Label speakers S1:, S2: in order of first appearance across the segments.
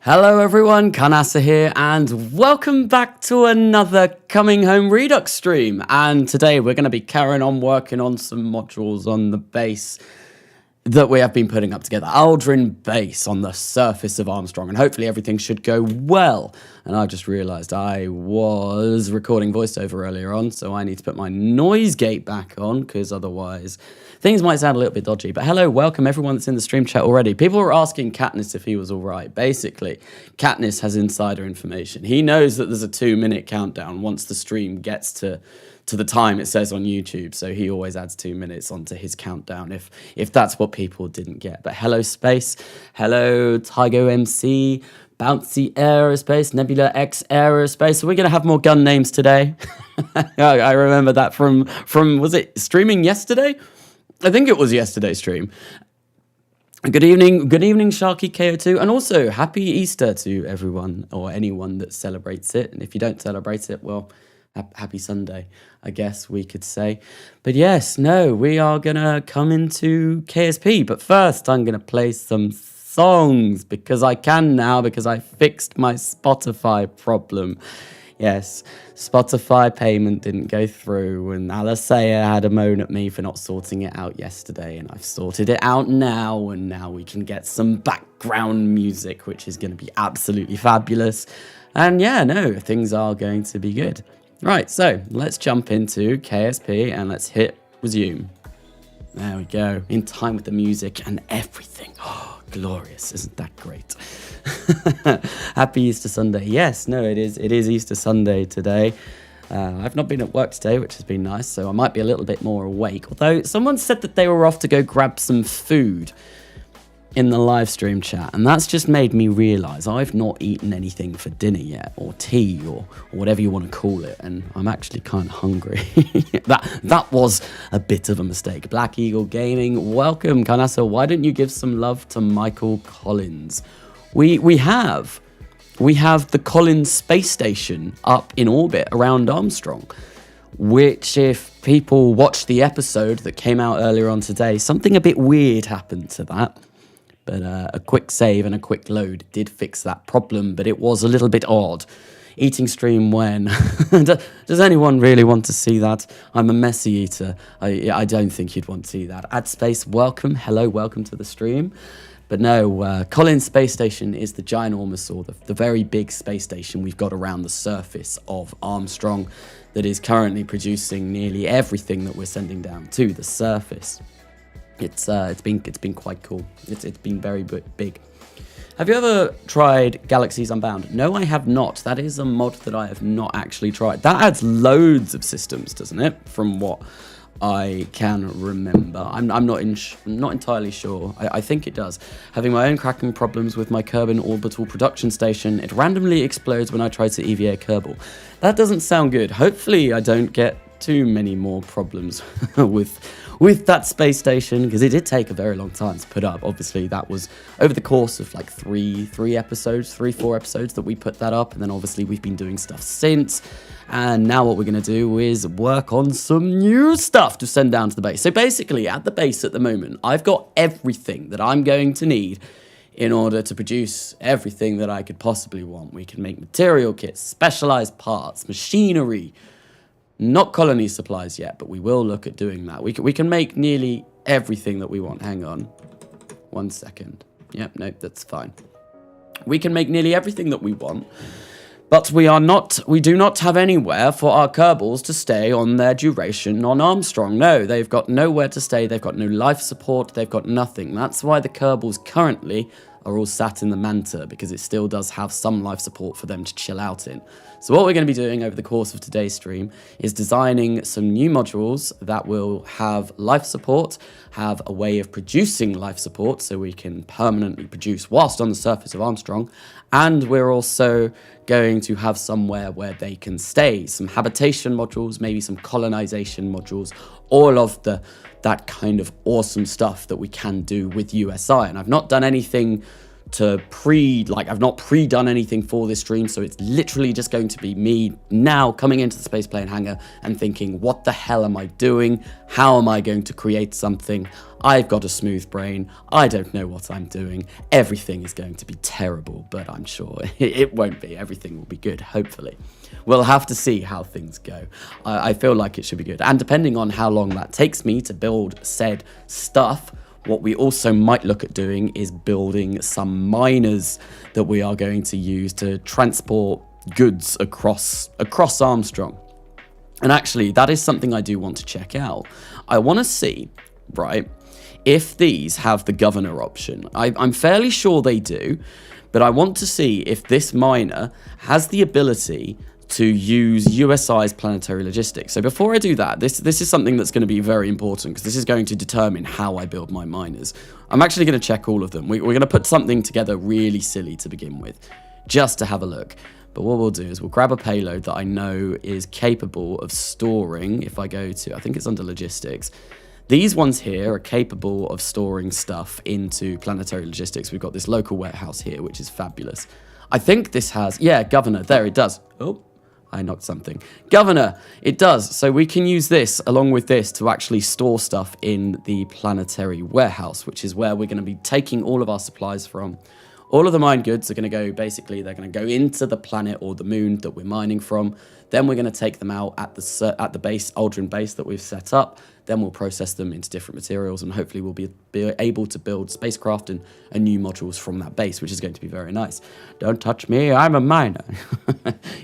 S1: Hello everyone, Kanasa here, and welcome back to another Coming Home Redux stream. And today we're going to be carrying on working on some modules on the base that we have been putting up together. Aldrin base on the surface of Armstrong, and hopefully everything should go well. And I just realized I was recording voiceover earlier on, so I need to put my noise gate back on, because otherwise things might sound a little bit dodgy. But hello, welcome everyone that's in the stream chat already. People were asking Katniss if he was all right. Basically, Katniss has insider information. He knows that there's a 2-minute countdown once the stream gets to the time it says on YouTube, so he always adds 2 minutes onto his countdown if that's what people didn't get. But hello Space, hello Tygo MC, Bouncy Aerospace, Nebula X Aerospace. So we're gonna have more gun names today. I remember that from was it streaming yesterday? I think it was yesterday's stream. Good evening, Sharky KO2, and also happy Easter to everyone or anyone that celebrates it. And if you don't celebrate it, well, happy Sunday, I guess we could say. But yes, no, we are gonna come into KSP, but first I'm gonna play some songs because I can now, because I fixed my Spotify problem. Yes, Spotify payment didn't go through, and Alasea had a moan at me for not sorting it out yesterday, and I've sorted it out now, and now we can get some background music, which is going to be absolutely fabulous. And yeah, no, things are going to be good. Right, so let's jump into KSP and let's hit resume. There we go, in time with the music and everything. Oh, glorious, isn't that great? Happy Easter Sunday. Yes, no, it is Easter Sunday today. I've not been at work today, which has been nice, so I might be a little bit more awake. Although someone said that they were off to go grab some food in the live stream chat, and that's just made me realize I've not eaten anything for dinner yet, or tea, or whatever you want to call it, and I'm actually kind of hungry. that was a bit of a mistake. Black Eagle Gaming, welcome. Kanasa, why don't you give some love to Michael Collins? We have the Collins space station up in orbit around Armstrong, which, if people watched the episode that came out earlier on today, something a bit weird happened to that. But a quick save and a quick load did fix that problem, but it was a little bit odd. Eating stream when? Does anyone really want to see that? I'm a messy eater. I don't think you'd want to see that. Add space, welcome. Hello, welcome to the stream. But no, Collins Space Station is the ginormous, or the very big space station we've got around the surface of Armstrong that is currently producing nearly everything that we're sending down to the surface. It's been quite cool. It's been very big. Have you ever tried Galaxies Unbound? No, I have not. That is a mod that I have not actually tried. That adds loads of systems, doesn't it? From what I can remember. I'm not entirely sure. I think it does. Having my own cracking problems with my Kerbin orbital production station. It randomly explodes when I try to EVA a Kerbal. That doesn't sound good. Hopefully I don't get too many more problems with that space station, because it did take a very long time to put up. Obviously that was over the course of like 4 episodes that we put that up, and then obviously we've been doing stuff since, and now what we're going to do is work on some new stuff to send down to the base. So basically at the base at the moment, I've got everything that I'm going to need in order to produce everything that I could possibly want. We can make material kits, specialized parts, machinery. Not colony supplies yet, but we will look at doing that. We can make nearly everything that we want. Hang on. 1 second. Yep, no, that's fine. We can make nearly everything that we want, but we do not have anywhere for our Kerbals to stay on their duration on Armstrong. No, they've got nowhere to stay. They've got no life support. They've got nothing. That's why the Kerbals currently are all sat in the Manta, because it still does have some life support for them to chill out in. So what we're going to be doing over the course of today's stream is designing some new modules that will have life support, have a way of producing life support so we can permanently produce whilst on the surface of Armstrong, and we're also going to have somewhere where they can stay, some habitation modules, maybe some colonization modules, all of that kind of awesome stuff that we can do with USI. And I've not done anything I've not pre-done anything for this stream, so it's literally just going to be me now coming into the spaceplane hangar and thinking, what the hell am I doing? How am I going to create something? I've got a smooth brain. I don't know what I'm doing. Everything is going to be terrible, but I'm sure it won't be. Everything will be good, hopefully. We'll have to see how things go. I feel like it should be good. And depending on how long that takes me to build said stuff, what we also might look at doing is building some miners that we are going to use to transport goods across Armstrong. And actually, that is something I do want to check out. I want to see, right, if these have the governor option. I'm fairly sure they do, but I want to see if this miner has the ability to use USI's planetary logistics. So before I do that, this is something that's going to be very important, because this is going to determine how I build my miners. I'm actually going to check all of them. We're going to put something together really silly to begin with, just to have a look. But what we'll do is we'll grab a payload that I know is capable of storing, if I go to, I think it's under logistics. These ones here are capable of storing stuff into planetary logistics. We've got this local warehouse here, which is fabulous. I think this has, yeah, governor, there it does. Oh, I knocked something. Governor, it does. So we can use this along with this to actually store stuff in the planetary warehouse, which is where we're going to be taking all of our supplies from. All of the mined goods are going to go, basically, they're going to go into the planet or the moon that we're mining from. Then we're going to take them out at the base, Aldrin base that we've set up. Then we'll process them into different materials, and hopefully we'll be able to build spacecraft and new modules from that base, which is going to be very nice. Don't touch me, I'm a miner.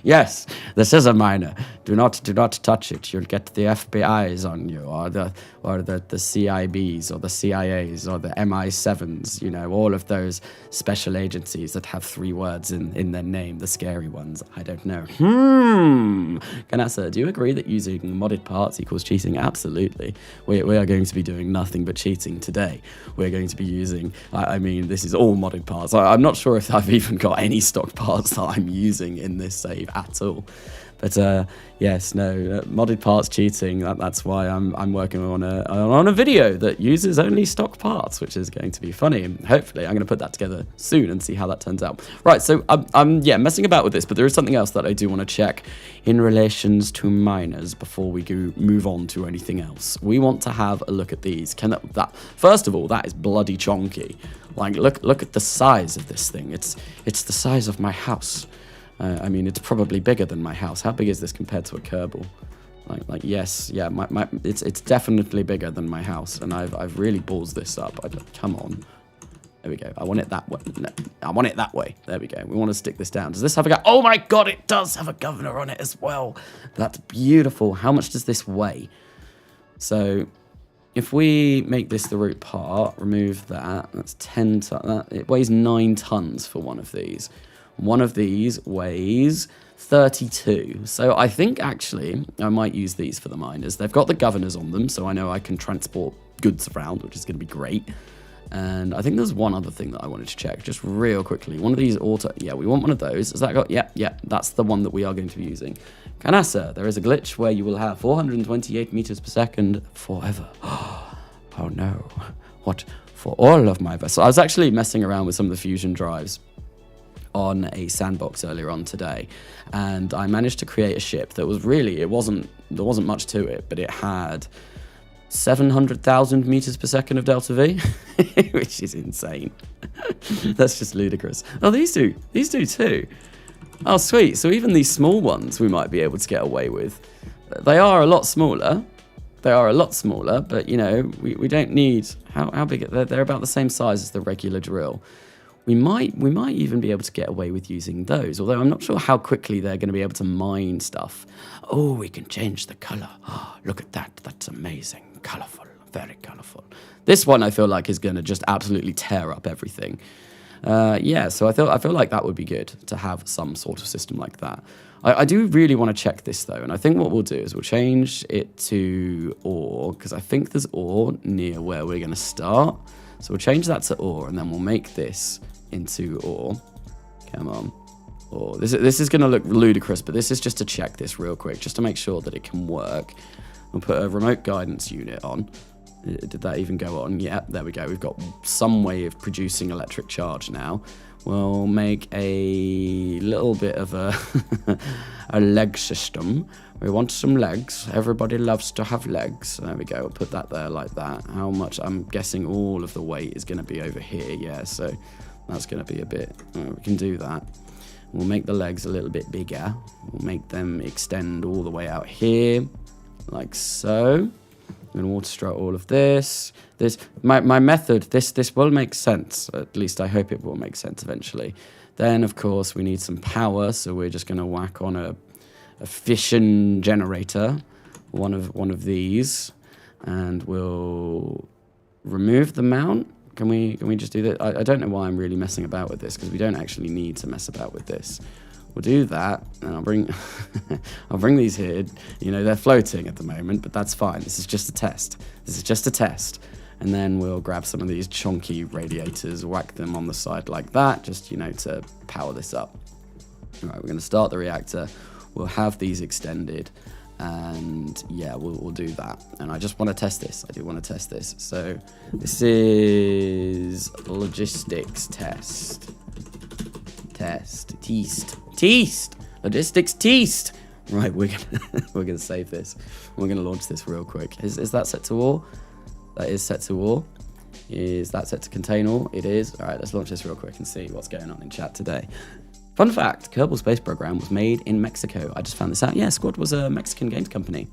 S1: Yes, this is a miner. Do not touch it. You'll get the FBI's on you, or the CIBs, or the CIAs, or the MI7s, you know, all of those special agencies that have 3 words in their name, the scary ones. I don't know. Kanasa, do you agree that using modded parts equals cheating? Absolutely. We are going to be doing nothing but cheating today. We're going to be using, I mean, this is all modded parts. I'm not sure if I've even got any stock parts that I'm using in this save at all. But yes, no, modded parts cheating. That's why I'm working on a video that uses only stock parts, which is going to be funny. And hopefully, I'm going to put that together soon and see how that turns out. Right, so I'm messing about with this, but there is something else that I do want to check in relations to miners before we move on to anything else. We want to have a look at these. First of all, that is bloody chonky. Like, look at the size of this thing. It's the size of my house. I mean, it's probably bigger than my house. How big is this compared to a Kerbal? Yes, yeah, it's definitely bigger than my house, and I've really ballsed this up. Come on, there we go. I want it that way. No, I want it that way. There we go. We want to stick this down. Does this have a Oh my God, it does have a governor on it as well. That's beautiful. How much does this weigh? So, if we make this the root part, remove that. That's 10 tons. It weighs 9 tons for one of these. One of these weighs 32. So I think actually I might use these for the miners. They've got the governors on them, so I know I can transport goods around, which is going to be great. And I think there's one other thing that I wanted to check just real quickly. One of these yeah, we want one of those. Has that got, yeah, that's the one that we are going to be using. Kanasa, there is a glitch where you will have 428 meters per second forever. Oh no. What? For all of my vessels? I was actually messing around with some of the fusion drives on a sandbox earlier on today, and I managed to create a ship that was really, there wasn't much to it, but it had 700,000 meters per second of delta V, which is insane. That's just ludicrous. Oh, these do too. Oh, sweet. So even these small ones we might be able to get away with. They are a lot smaller. But you know, we don't need, how big, they're about the same size as the regular drill. We might even be able to get away with using those, although I'm not sure how quickly they're going to be able to mine stuff. Oh, we can change the color. Oh, look at that. That's amazing. Colorful. Very colorful. This one I feel like is going to just absolutely tear up everything. Yeah, so I feel like that would be good to have some sort of system like that. I do really want to check this though, and I think what we'll do is we'll change it to ore, because I think there's ore near where we're going to start. So we'll change that to ore, and then we'll make this into ore. Come on. Ore. This is going to look ludicrous, but this is just to check this real quick, just to make sure that it can work. We'll put a remote guidance unit on. Did that even go on? Yeah, there we go. We've got some way of producing electric charge now. We'll make a little bit of a, a leg system. We want some legs. Everybody loves to have legs. There we go. We'll put that there like that. How much? I'm guessing all of the weight is going to be over here. Yeah, so that's going to be a bit... we can do that. We'll make the legs a little bit bigger. We'll make them extend all the way out here, like so. I'm going to water strut all of this. My method, this will make sense. At least I hope it will make sense eventually. Then, of course, we need some power, so we're just going to whack on a fission generator, one of these, and we'll remove the mount. Can we just do that? I don't know why I'm really messing about with this, because we don't actually need to mess about with this. We'll do that, and I'll bring I'll bring these here. You know, they're floating at the moment, but that's fine. This is just a test. This is just a test. And then we'll grab some of these chunky radiators, whack them on the side like that, just, you know, to power this up. All right, we're going to start the reactor. We'll have these extended, and yeah, we'll do that. And I just want to test this. I do want to test this. So this is logistics test. Logistics teased. Right, we're gonna save this. We're gonna launch this real quick. Is that set to all? That is set to all. Is that set to contain all? It is. All right, let's launch this real quick and see what's going on in chat today. Fun fact, Kerbal Space Program was made in Mexico. I just found this out. Yeah, Squad was a Mexican games company.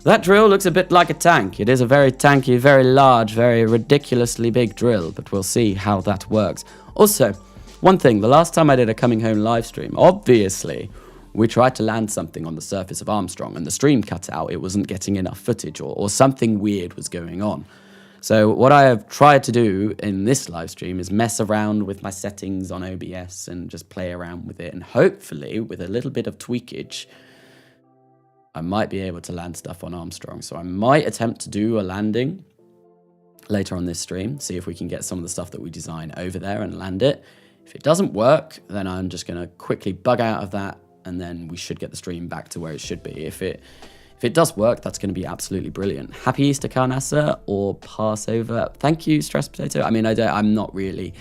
S1: That drill looks a bit like a tank. It is a very tanky, very large, very ridiculously big drill, but we'll see how that works. Also, one thing, the last time I did a Coming Home live stream, obviously, we tried to land something on the surface of Armstrong and the stream cut out. It wasn't getting enough footage, or something weird was going on. So what I have tried to do in this live stream is mess around with my settings on OBS and just play around with it. And hopefully, with a little bit of tweakage, I might be able to land stuff on Armstrong. So I might attempt to do a landing later on this stream, see if we can get some of the stuff that we design over there and land it. If it doesn't work, then I'm just going to quickly bug out of that, and then we should get the stream back to where it should be. If it does work, that's going to be absolutely brilliant. Happy Easter, Carnassa, or Passover. Thank you, Stress Potato. I mean, I'm not really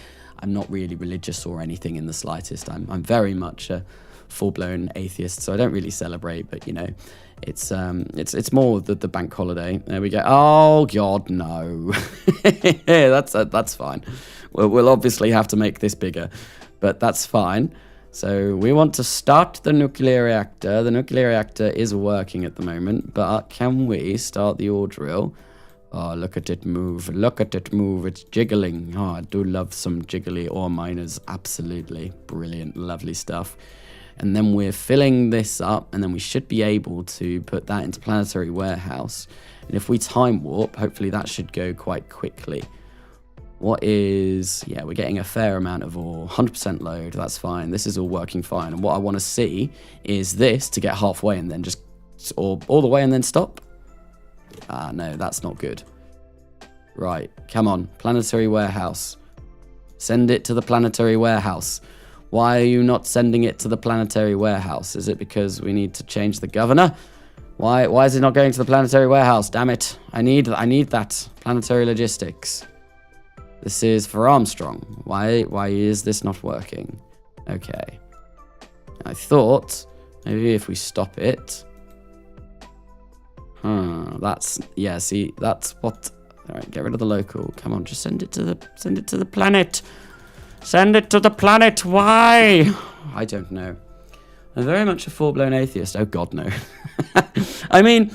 S1: religious or anything in the slightest. I'm very much a full-blown atheist, so I don't really celebrate. But you know, it's more the bank holiday. There we go. Oh God, no. Yeah, that's fine. We'll obviously have to make this bigger, but that's fine. So we want to start the nuclear reactor. The nuclear reactor is working at the moment, but can we start the ore drill? Oh, look at it move. Look at it move. It's jiggling. Oh, I do love some jiggly ore miners. Absolutely brilliant. Lovely stuff. And then we're filling this up, and then we should be able to put that into planetary warehouse. And if we time warp, hopefully that should go quite quickly. Yeah, we're getting a fair amount of ore, 100% load, that's fine. This is all working fine. And what I want to see is this to get halfway and then just, or all the way and then stop. Ah, no, that's not good. Right, come on, planetary warehouse. Send it to the planetary warehouse. Why are you not sending it to the planetary warehouse? Is it because we need to change the governor? Why is it not going to the planetary warehouse? Damn it, I need that. Planetary logistics. This is for Armstrong. Why is this not working? Okay. I thought maybe if we stop it. Yeah, see, that's what. All right, get rid of the local. Come on, just send it to the planet. Send it to the planet. Why? I don't know. I'm very much a full-blown atheist. Oh God, no. I mean,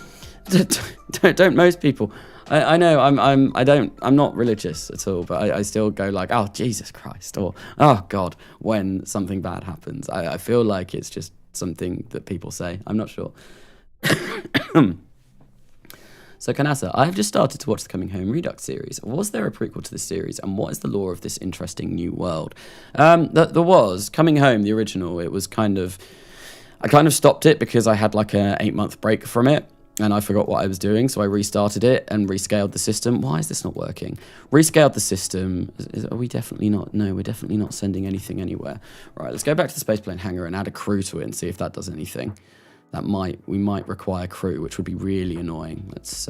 S1: don't most people? I know I'm not religious at all, but I still go like, oh Jesus Christ, or oh God, when something bad happens. I feel like it's just something that people say. I'm not sure. So Kanasa, I've just started to watch the Coming Home Redux series. Was there a prequel to this series, and what is the lore of this interesting new world? There was Coming Home, the original. It was I kind of stopped it because I had like an 8-month break from it. And I forgot what I was doing, so I restarted it and rescaled the system. Why is this not working? Rescaled the system. Are we definitely not? No, we're definitely not sending anything anywhere. Right, let's go back to the spaceplane hangar and add a crew to it and see if that does anything. we might require crew, which would be really annoying. Let's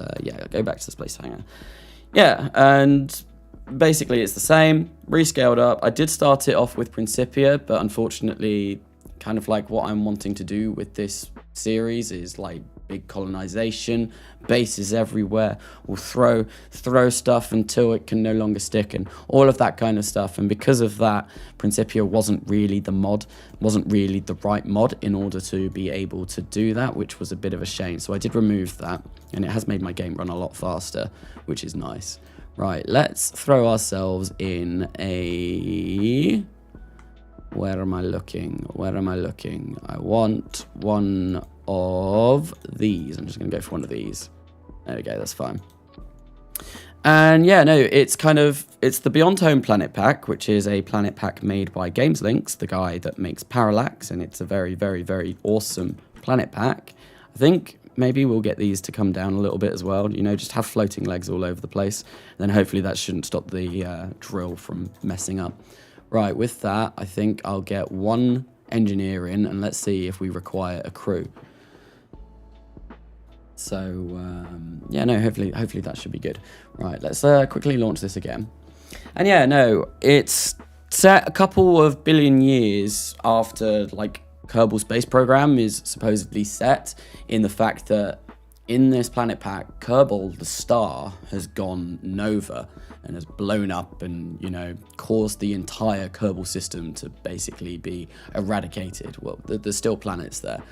S1: go back to this place hangar. Yeah, and basically it's the same, rescaled up. I did start it off with Principia, but unfortunately, kind of like what I'm wanting to do with this series is like big colonization, bases everywhere. We'll throw stuff until it can no longer stick and all of that kind of stuff. And because of that, Principia wasn't really the right mod in order to be able to do that, which was a bit of a shame. So I did remove that, and it has made my game run a lot faster, which is nice. Right, let's throw ourselves in a... Where am I looking? I want one of these. I'm just going to go for one of these. There we go, that's fine. And yeah, no, it's the BeyondHome planet pack, which is a planet pack made by GamesLinks, the guy that makes Parallax, and it's a very, very, very awesome planet pack. I think maybe we'll get these to come down a little bit as well, just have floating legs all over the place. And then hopefully that shouldn't stop the drill from messing up. Right, with that, I think I'll get one engineer in, and let's see if we require a crew. So, yeah, no, hopefully that should be good. Right, let's quickly launch this again. And yeah, no, it's set a couple of billion years after, like, Kerbal Space Program is supposedly set, in the fact that in this planet pack, Kerbal, the star, has gone nova and has blown up and, caused the entire Kerbal system to basically be eradicated. Well, there's still planets there.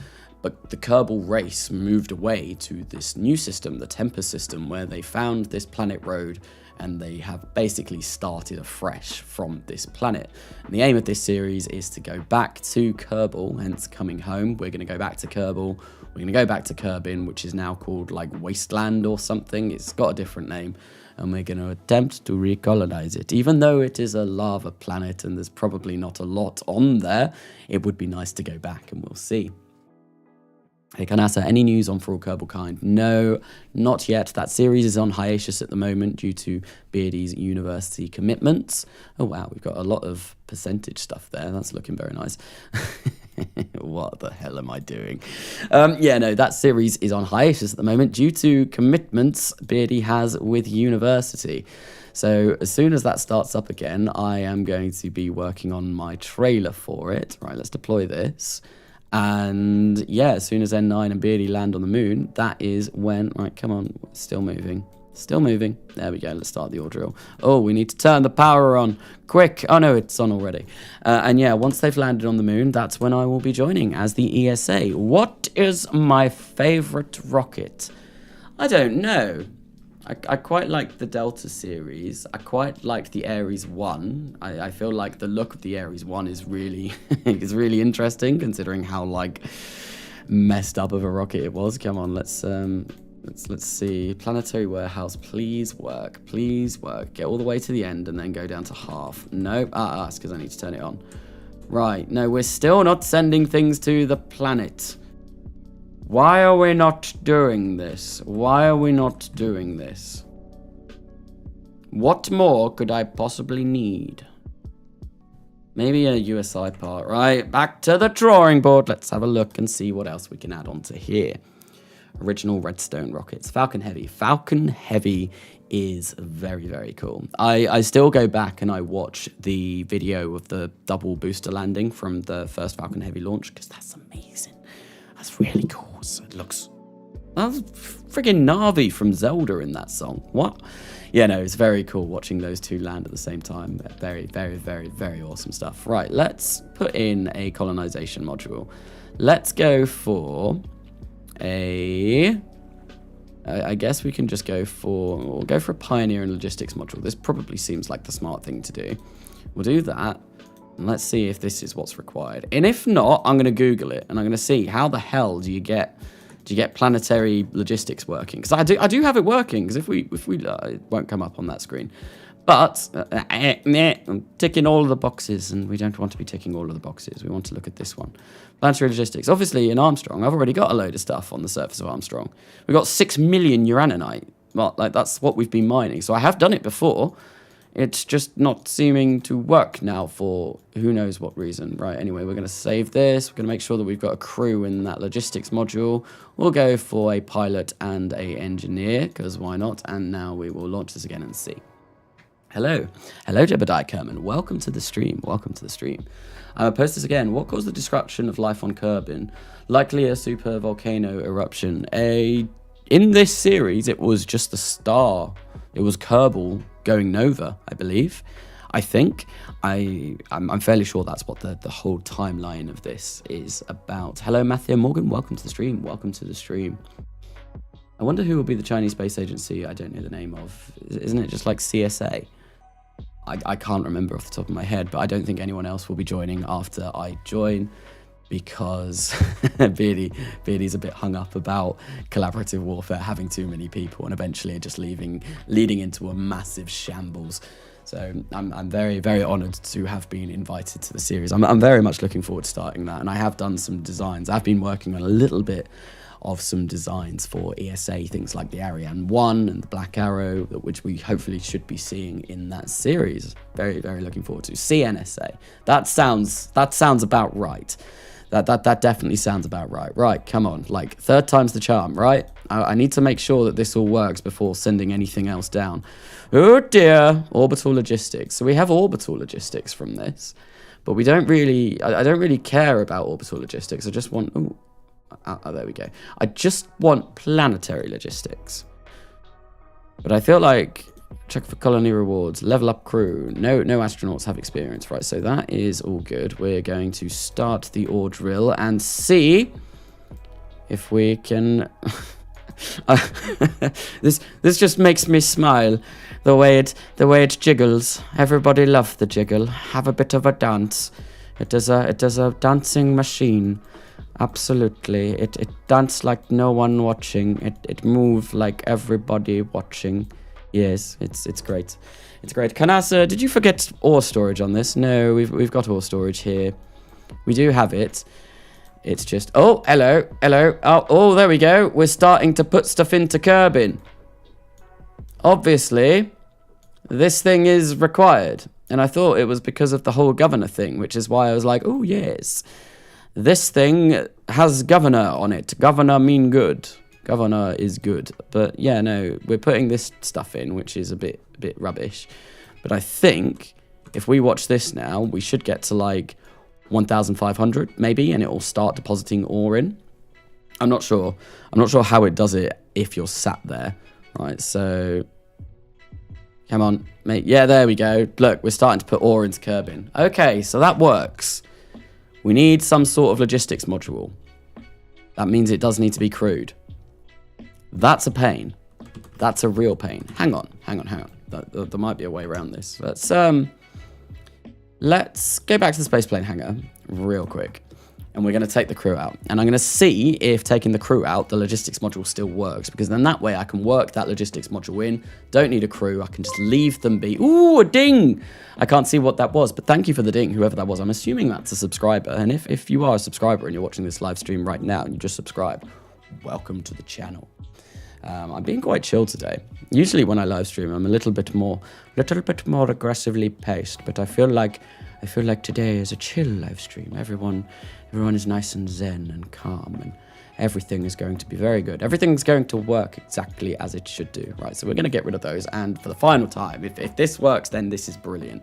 S1: But the Kerbal race moved away to this new system, the Tempest system, where they found this planet road and they have basically started afresh from this planet. And the aim of this series is to go back to Kerbal, hence coming home. We're going to go back to Kerbal. We're going to go back to Kerbin, which is now called like Wasteland or something. It's got a different name. And we're going to attempt to recolonize it. Even though it is a lava planet and there's probably not a lot on there, it would be nice to go back and we'll see. Hey, Kanasa, any news on For All Kerbal Kind? No, not yet. That series is on hiatus at the moment due to Beardy's university commitments. Oh, wow, we've got a lot of percentage stuff there. That's looking very nice. What the hell am I doing? Yeah, no, that series is on hiatus at the moment due to commitments Beardy has with university. So as soon as that starts up again, I am going to be working on my trailer for it. Right, let's deploy this. And yeah, as soon as N9 and Beardy land on the moon, that is when... Right, come on, still moving. Still moving. There we go, let's start the ore drill. Oh, we need to turn the power on. Quick. Oh no, it's on already. And yeah, once they've landed on the moon, that's when I will be joining as the ESA. What is my favorite rocket? I don't know. I quite like the Delta series. I quite like the Ares 1. I feel like the look of the Ares 1 is really really interesting, considering how like messed up of a rocket it was. Come on, let's see. Planetary warehouse, please work. Get all the way to the end and then go down to half. Nope, it's because I need to turn it on. Right, no, we're still not sending things to the planet. Why are we not doing this? What more could I possibly need? Maybe a USI part, right? Back to the drawing board. Let's have a look and see what else we can add onto here. Original Redstone rockets. Falcon Heavy. Falcon Heavy is very, very cool. I still go back and I watch the video of the double booster landing from the first Falcon Heavy launch because that's amazing. That's really cool. So it looks... That's friggin' Navi from Zelda in that song. What? Yeah, no, it's very cool watching those two land at the same time. Very, very, very, very awesome stuff. Right, let's put in a colonization module. Let's go for a... I guess we can just go for... We'll go for a Pioneer and Logistics module. This probably seems like the smart thing to do. We'll do that. And let's see if this is what's required. And if not, I'm going to Google it. And I'm going to see how the hell do you get planetary logistics working? Because I do have it working. Because if we it won't come up on that screen. But I'm ticking all of the boxes, and we don't want to be ticking all of the boxes. We want to look at this one. Planetary logistics. Obviously, in Armstrong, I've already got a load of stuff on the surface of Armstrong. We've got 6 million uraninite. Well, like that's what we've been mining. So I have done it before. it's just not seeming to work now for who knows what reason. Right, anyway, we're going to save this. We're going to make sure that we've got a crew in that logistics module. We'll go for a pilot and a engineer, because why not? And now we will launch this again and see. Hello. Hello, Jebediah Kerman. Welcome to the stream. Welcome to the stream. I'm going to post this again. What caused the destruction of life on Kerbin? Likely a super volcano eruption. In this series, it was just a star. It was Kerbal going nova, I believe. I think. I'm fairly sure that's what the whole timeline of this is about. Hello, Matthew Morgan. Welcome to the stream. Welcome to the stream. I wonder who will be the Chinese space agency I don't know the name of. Isn't it just like CSA? I can't remember off the top of my head, but I don't think anyone else will be joining after I join, because Beardy's a bit hung up about collaborative warfare having too many people and eventually just leading into a massive shambles. So I'm very, very honoured to have been invited to the series. I'm very much looking forward to starting that, and I have done some designs. I've been working on a little bit of some designs for ESA, things like the Ariane 1 and the Black Arrow, which we hopefully should be seeing in that series. Very, very looking forward to. CNSA. That sounds about right. That definitely sounds about right. Right, come on, like third time's the charm, right? I need to make sure that this all works before sending anything else down. Oh dear, orbital logistics. So we have orbital logistics from this, but we don't really, I don't really care about orbital logistics. I just want, there we go. I just want planetary logistics. But I feel like, check for colony rewards, level up crew. No astronauts have experience, right? So that is all good. We're going to start the ore drill and see if we can... this just makes me smile. The way it jiggles. Everybody loves the jiggle. Have a bit of a dance. It is a dancing machine. Absolutely. It dance like no one watching. It move like everybody watching. Yes, it's great. It's great. Kanasa, did you forget ore storage on this? No, we've got ore storage here. We do have it. It's just... Oh, hello. Oh, there we go. We're starting to put stuff into Kerbin. Obviously, this thing is required. And I thought it was because of the whole governor thing, which is why I was like, oh, yes. This thing has governor on it. Governor mean good. Governor is good. But yeah, no, we're putting this stuff in, which is a bit rubbish. But I think if we watch this now, we should get to like 1,500 maybe, and it will start depositing ore in. I'm not sure. I'm not sure how it does it if you're sat there. Right, so come on, mate. Yeah, there we go. Look, we're starting to put ore into Kerbin. Okay, so that works. We need some sort of logistics module. That means it does need to be crewed. That's a pain. That's a real pain. Hang on. There might be a way around this. Let's go back to the spaceplane hangar real quick. And we're going to take the crew out. And I'm going to see if taking the crew out, the logistics module still works. Because then that way I can work that logistics module in. Don't need a crew. I can just leave them be. Ooh, a ding! I can't see what that was. But thank you for the ding, whoever that was. I'm assuming that's a subscriber. And if you are a subscriber and you're watching this live stream right now and you just subscribe, welcome to the channel. I'm being quite chill today. Usually when I live stream, I'm a little bit more aggressively paced. But I feel like today is a chill live stream. Everyone is nice and zen and calm, and everything is going to be very good. Everything's going to work exactly as it should do. Right, so we're going to get rid of those. And for the final time, if this works, then this is brilliant.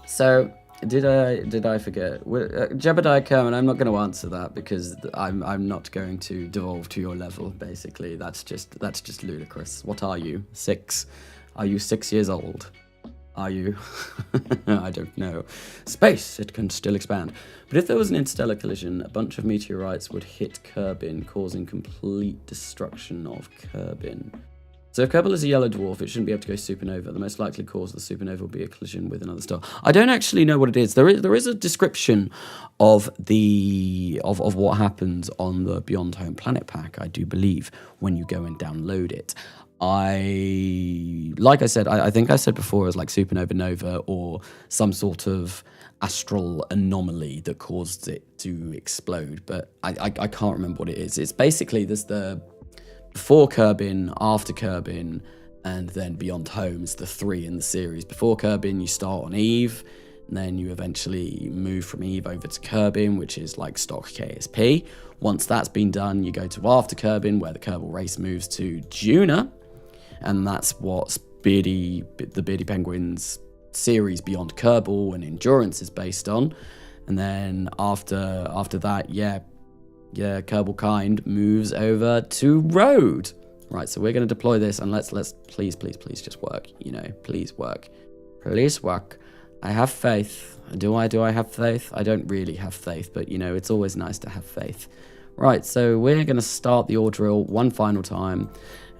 S1: So did I forget? Jebediah Kerman, I'm not going to answer that because I'm not going to devolve to your level. Basically, that's just ludicrous. What are you? 6? Are you 6 years old? Are you? I don't know. Space, it can still expand. But if there was an interstellar collision, a bunch of meteorites would hit Kerbin, causing complete destruction of Kerbin. So if Kerbal is a yellow dwarf, it shouldn't be able to go supernova. The most likely cause of the supernova will be a collision with another star. I don't actually know what it is. There is a description of what happens on the BeyondHome Planet Pack, I do believe, when you go and download it. Like I said, I think I said before, it was like supernova nova or some sort of astral anomaly that caused it to explode. But I can't remember what it is. It's basically there's the before Kerbin, after Kerbin, And then BeyondHome is the 3 in the series. Before Kerbin, you start on Eve, and then you eventually move from Eve over to Kerbin, which is like stock KSP. Once that's been done, you go to after Kerbin, where the Kerbal race moves to Juna, and that's what the Beardy Penguins series Beyond Kerbal and Endurance is based on. And then after that, Kerbal Kind moves over to Road. Right, so we're going to deploy this, and let's please just work. Please work. Please work. I have faith. Do I have faith? I don't really have faith, but it's always nice to have faith. Right, so we're going to start the ore drill one final time,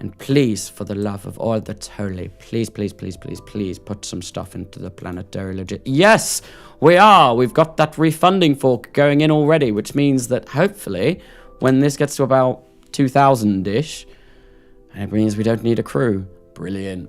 S1: and please, for the love of all that's holy, please put some stuff into the planetary legit. Yes, we are. We've got that refunding fork going in already, which means that hopefully, when this gets to about 2,000-ish, it means we don't need a crew. Brilliant.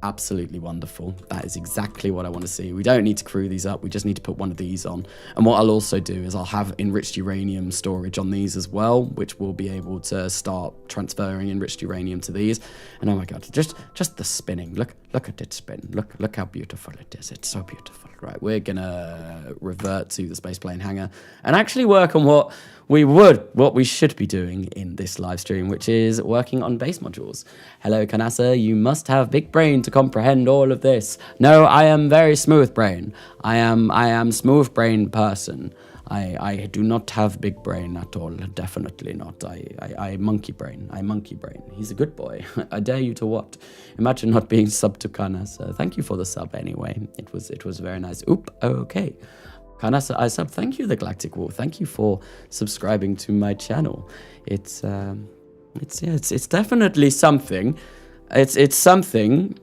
S1: Absolutely wonderful. That is exactly what I want to see. We don't need to crew these up. We just need to put one of these on. And what I'll also do is I'll have enriched uranium storage on these as well, which will be able to start transferring enriched uranium to these. And oh my god, just the spinning. Look at it spin. Look how beautiful it is. It's so beautiful. Right, we're gonna revert to the spaceplane hangar and actually work on what we should be doing in this live stream, which is working on base modules. Hello, Kanasa, you must have big brain to comprehend all of this. No, I am very smooth brain. I am smooth brain person. I do not have big brain at all. Definitely not. I monkey brain. He's a good boy. I dare you to what? Imagine not being sub to Kanasa. Thank you for the sub anyway. It was very nice. Oop. Okay. Kanasa, I sub. Thank you, the Galactic War. Thank you for subscribing to my channel. It's definitely something. It's something.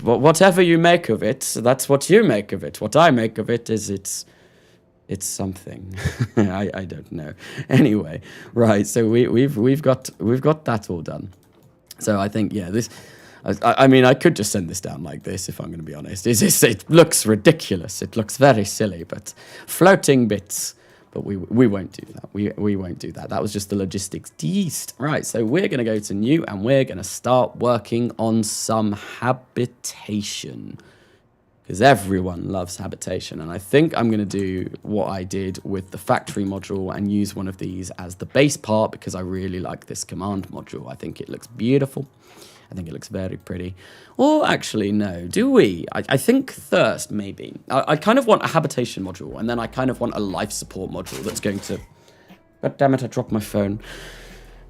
S1: Whatever you make of it, that's what you make of it. What I make of it is it's something. I don't know. Anyway, right. So we've got that all done. So I think this. I mean, I could just send this down like this, if I'm going to be honest. It looks ridiculous. It looks very silly, but floating bits. But we won't do that. We won't do that. That was just the logistics beast. Right, so we're going to go to new, and we're going to start working on some habitation. Because everyone loves habitation. And I think I'm going to do what I did with the factory module and use one of these as the base part, because I really like this command module. I think it looks beautiful. I think it looks very pretty. Or actually, no. Do we? I think Thirst, maybe. I kind of want a habitation module, and then I kind of want a life support module that's going to... God damn it, I dropped my phone.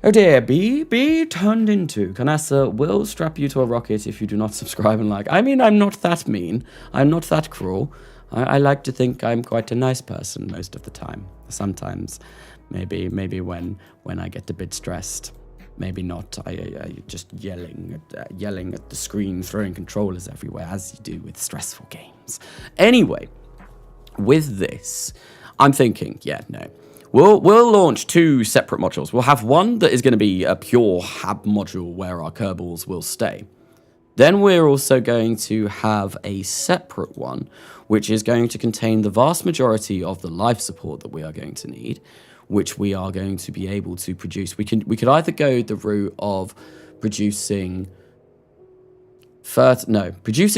S1: Oh dear, be turned into. Kanasa will strap you to a rocket if you do not subscribe and like. I mean, I'm not that mean. I'm not that cruel. I like to think I'm quite a nice person most of the time. Sometimes, maybe when I get a bit stressed. Maybe not. I just yelling at the screen, throwing controllers everywhere, as you do with stressful games. Anyway, with this, I'm thinking, no. We'll launch 2 separate modules. We'll have one that is going to be a pure hab module where our Kerbals will stay. Then we're also going to have a separate one, which is going to contain the vast majority of the life support that we are going to need, which we are going to be able to produce. We could either go the route of producing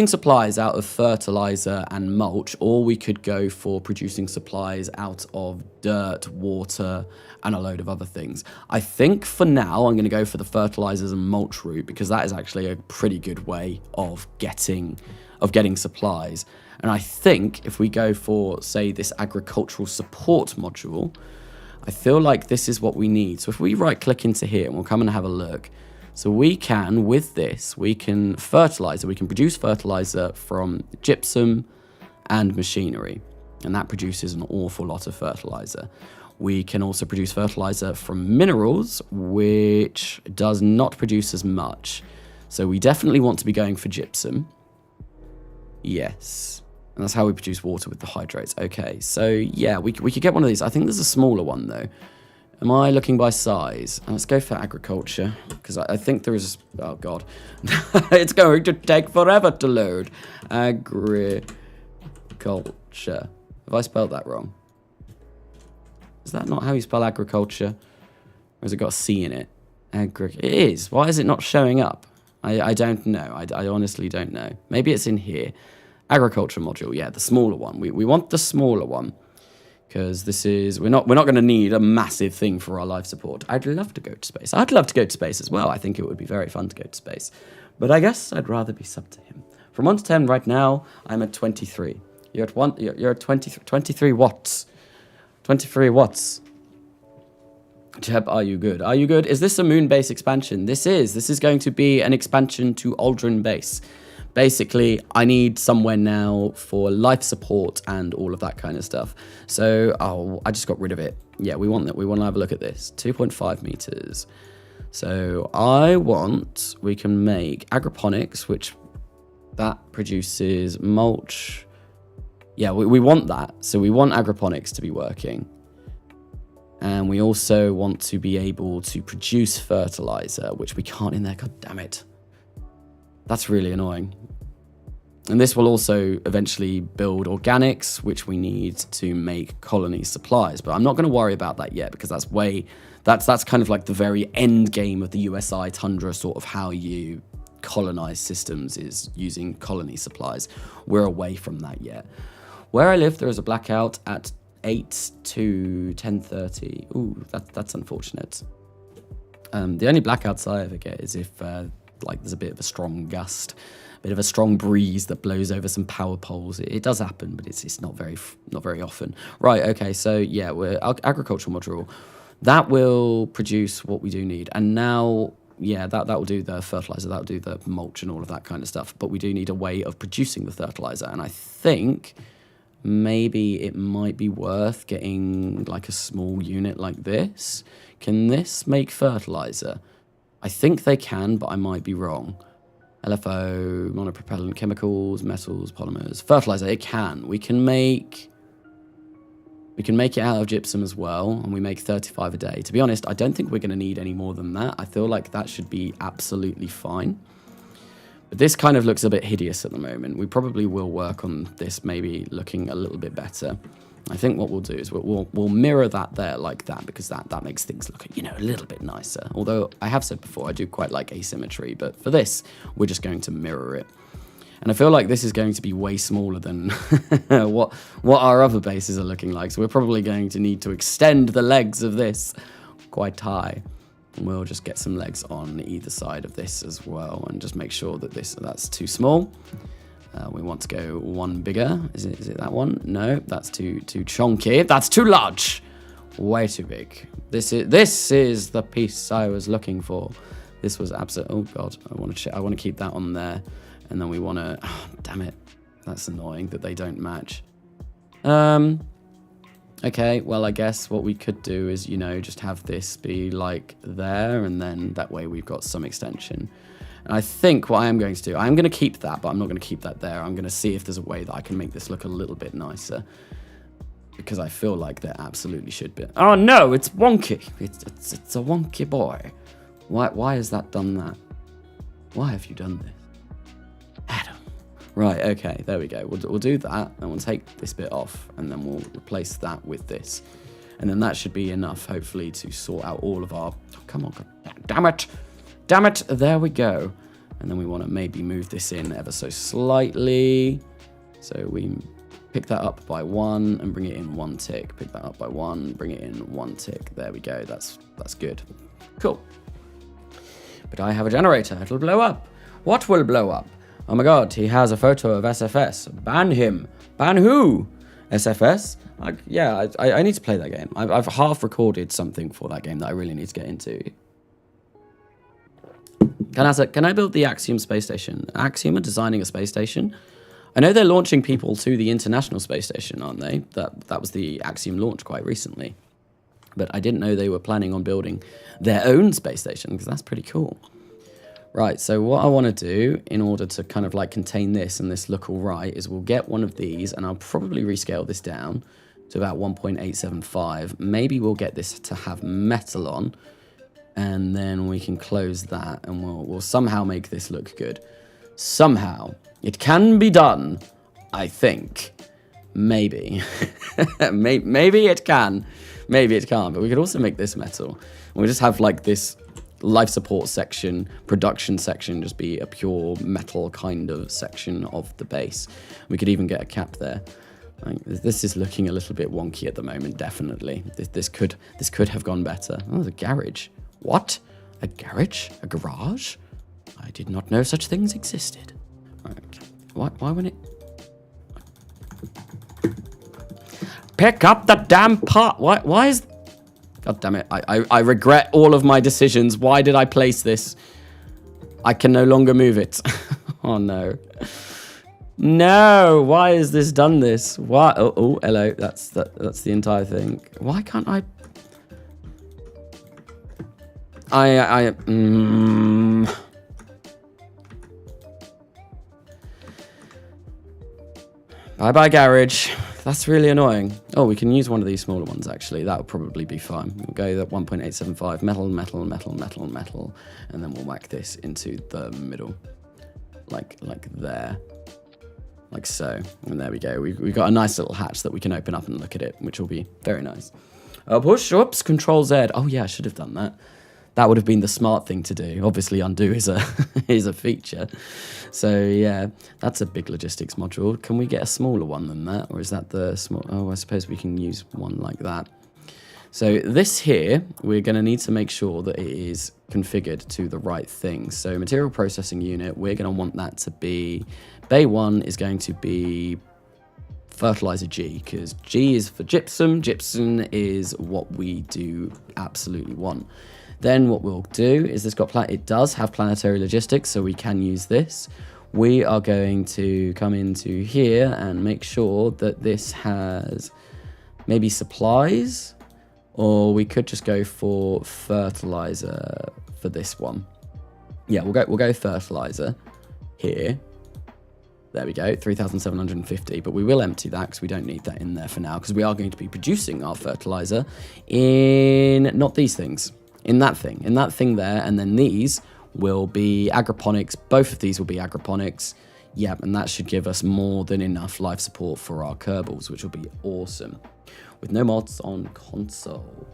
S1: supplies out of fertilizer and mulch, or we could go for producing supplies out of dirt, water, and a load of other things. I think for now I'm going to go for the fertilizers and mulch route, because that is actually a pretty good way of getting supplies. And I think if we go for, say, this agricultural support module, I feel like this is what we need. So if we right click into here, and we'll come and have a look. So we can, with this, we can produce fertilizer from gypsum and machinery. And that produces an awful lot of fertilizer. We can also produce fertilizer from minerals, which does not produce as much. So we definitely want to be going for gypsum. Yes. And that's how we produce water with the hydrates. Okay, so yeah, we could get one of these. I think there's a smaller one, though. Am I looking by size? Let's go for agriculture, because I think there is... Oh, God. It's going to take forever to load. Agriculture. Have I spelled that wrong? Is that not how you spell agriculture? Or has it got a C in it? It is. Why is it not showing up? I don't know. I honestly don't know. Maybe it's in here. Agriculture module, yeah, the smaller one. We want the smaller one because this is we're not going to need a massive thing for our life support. I'd love to go to space. I'd love to go to space as well. I think it would be very fun to go to space, but I guess I'd rather be sub to him. From 1 to 10 right now, I'm at 23. You're at 1. You're at 23 watts. 23 watts. Jeb, are you good? Are you good? Is this a moon base expansion? This is going to be an expansion to Aldrin base. Basically, I need somewhere now for life support and all of that kind of stuff. So, I just got rid of it. Yeah, we want that. We want to have a look at this. 2.5 meters. So, we can make agroponics, which that produces mulch. Yeah, we want that. So, we want agroponics to be working. And we also want to be able to produce fertilizer, which we can't in there. God damn it. That's really annoying. And this will also eventually build organics, which we need to make colony supplies. But I'm not going to worry about that yet because that's kind of like the very end game of the USI Tundra, sort of how you colonize systems is using colony supplies. We're away from that yet. Where I live, there is a blackout at 8 to 10:30. Ooh, that's unfortunate. The only blackouts I ever get is if there's a bit of a strong gust, a bit of a strong breeze that blows over some power poles. It does happen, but it's not very often. Right, okay, so yeah, we're agricultural module. That will produce what we do need. And now, yeah, that will do the fertilizer, that will do the mulch and all of that kind of stuff. But we do need a way of producing the fertilizer. And I think maybe it might be worth getting like a small unit like this. Can this make fertilizer? I think they can, but I might be wrong. LFO, monopropellant, chemicals, metals, polymers, fertilizer. It can. We can make it out of gypsum as well, and we make 35 a day. To be honest, I don't think we're going to need any more than that. I feel like that should be absolutely fine. But this kind of looks a bit hideous at the moment. We probably will work on this maybe looking a little bit better. I think what we'll do is we'll mirror that there like that, because that makes things look, a little bit nicer. Although I have said before, I do quite like asymmetry, but for this, we're just going to mirror it. And I feel like this is going to be way smaller than what our other bases are looking like. So we're probably going to need to extend the legs of this quite high. And we'll just get some legs on either side of this as well, and just make sure that that's too small. We want to go one bigger. Is it that one? No, that's too chunky. That's too large. Way too big. This is the piece I was looking for. This was absolute. Oh god, I want to keep that on there, and then we want to. Oh, damn it, that's annoying that they don't match. Okay, well, I guess what we could do is, just have this be like there, and then that way we've got some extension. And I think what I am going to do, I'm going to keep that, but I'm not going to keep that there. I'm going to see if there's a way that I can make this look a little bit nicer, because I feel like there absolutely should be. Oh no, it's wonky. It's a wonky boy. Why has that done that? Why have you done this, Adam? Right, okay, there we go. We'll do that, and we'll take this bit off, and then we'll replace that with this. And then that should be enough, hopefully, to sort out all of our... Oh, come on, God, damn it! Damn it, there we go. And then we want to maybe move this in ever so slightly. So we pick that up by 1 and bring it in 1 tick. Pick that up by 1, bring it in 1 tick. There we go, that's good. Cool. But I have a generator, it'll blow up. What will blow up? Oh my god, he has a photo of SFS. Ban him. Ban who? SFS? I need to play that game. I've half recorded something for that game that I really need to get into. Can I build the Axiom space station? Axiom are designing a space station. I know they're launching people to the International Space Station, aren't they? That was the Axiom launch quite recently. But I didn't know they were planning on building their own space station, because that's pretty cool. Right, so what I want to do in order to kind of like contain this and this look all right is we'll get one of these, and I'll probably rescale this down to about 1.875. Maybe we'll get this to have metal on, and then we can close that, and we'll somehow make this look good. Somehow. It can be done, I think. Maybe. Maybe it can. Maybe it can't, but we could also make this metal. We'll just have like this life support section, production section, just be a pure metal kind of section of the base. We could even get a cap there. Like, this is looking a little bit wonky at the moment, definitely. This could have gone better. Oh, the garage. What? A garage? A garage? I did not know such things existed. Right, okay. Why wouldn't it? Pick up the damn pot. Why is... God damn it. I regret all of my decisions. Why did I place this? I can no longer move it. Oh, no. No, why has this done this? Why? Oh, hello. That's the entire thing. Why can't I... Bye-bye, garage. That's really annoying. Oh, we can use one of these smaller ones, actually. That would probably be fine. We'll go that 1.875. Metal, metal, metal, metal, metal. And then we'll whack this into the middle. Like there. Like so. And there we go. We've got a nice little hatch that we can open up and look at it, which will be very nice. Push, oops, Control Z. Oh, yeah, I should have done that. That would have been the smart thing to do. Obviously, undo is a is a feature. So, yeah, that's a big logistics module. Can we get a smaller one than that? Or is that the small... Oh, I suppose we can use one like that. So this here, we're going to need to make sure that it is configured to the right thing. So material processing unit, we're going to want that to be... Bay 1 is going to be fertilizer G, because G is for gypsum. Gypsum is what we do absolutely want. Then what we'll do is it does have planetary logistics, so we can use this. We are going to come into here and make sure that this has maybe supplies, or we could just go for fertilizer for this one. Yeah, we'll go fertilizer here. There we go, 3,750, but we will empty that because we don't need that in there for now, because we are going to be producing our fertilizer in not these things. In that thing there, and then these will be agroponics. Both of these will be agroponics. Yep, and that should give us more than enough life support for our Kerbals, which will be awesome. With no mods on console.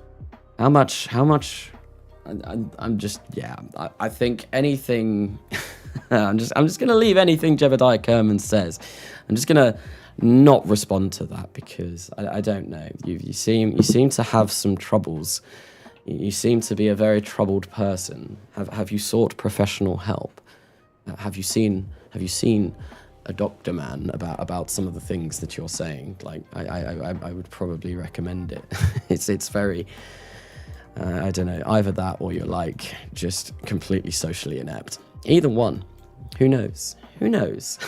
S1: How much? I'm just, yeah, I think anything... I'm just going to leave anything Jebediah Kerman says. I'm just going to not respond to that because I don't know. You seem to have some troubles. You seem to be a very troubled person. Have you sought professional help? Have you seen a doctor man about some of the things that you're saying? Like I would probably recommend it. it's very I don't know, either that or you're like just completely socially inept. Either one. Who knows? Who knows?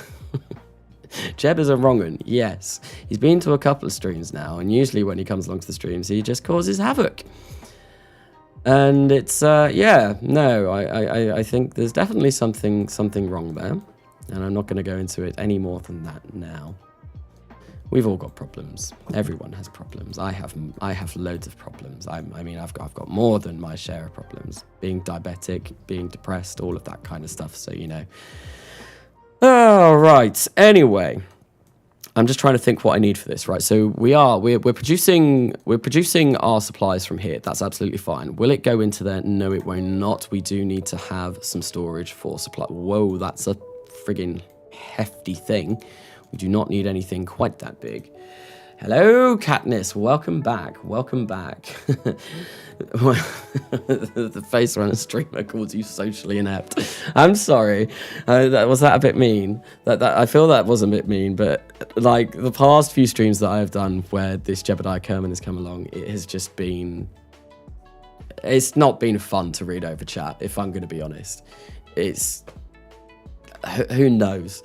S1: Jeb is a wrong un. Yes. He's been to a couple of streams now, and usually when he comes along to the streams, he just causes havoc. And it's, yeah, no, I think there's definitely something wrong there. And I'm not going to go into it any more than that now. We've all got problems. Everyone has problems. I have loads of problems. I mean, I've got more than my share of problems. Being diabetic, being depressed, all of that kind of stuff. So, you know. All right. Anyway, I'm just trying to think what I need for this, right? So we're producing our supplies from here. That's absolutely fine. Will it go into there? No, it won't not. We do need to have some storage for supply. Whoa, that's a friggin' hefty thing. We do not need anything quite that big. Hello, Katniss. Welcome back. Welcome back. The face on a streamer calls you socially inept. I'm sorry. Was that a bit mean? That I feel that was a bit mean, but like the past few streams that I've done where this Jebediah Kerman has come along, it has just been... It's not been fun to read over chat, if I'm going to be honest. It's... Who knows?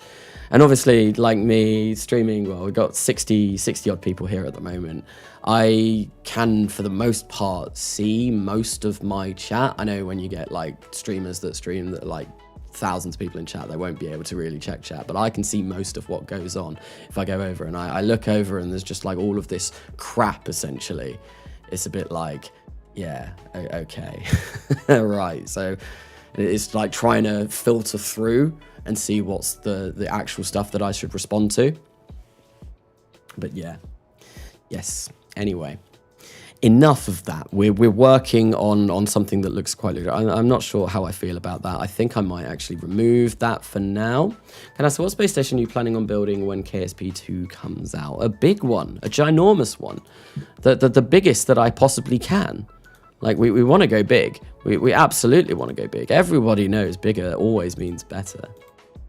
S1: And obviously, like me, streaming, well, we've got 60 odd people here at the moment. I can, for the most part, see most of my chat. I know when you get like streamers that stream that are like thousands of people in chat, they won't be able to really check chat, but I can see most of what goes on if I go over and I look over and there's just like all of this crap, essentially. It's a bit like, yeah, okay. Right, so it's like trying to filter through and see what's the actual stuff that I should respond to. But yeah, yes, anyway. enough of that. We're working on something that looks quite good. I'm not sure how I feel about that. I think I might actually remove that for now. Can I ask, what space station are you planning on building when KSP2 comes out? A big one, a ginormous one, the biggest that I possibly can. Like, we want to go big. We absolutely want to go big. Everybody knows bigger always means better.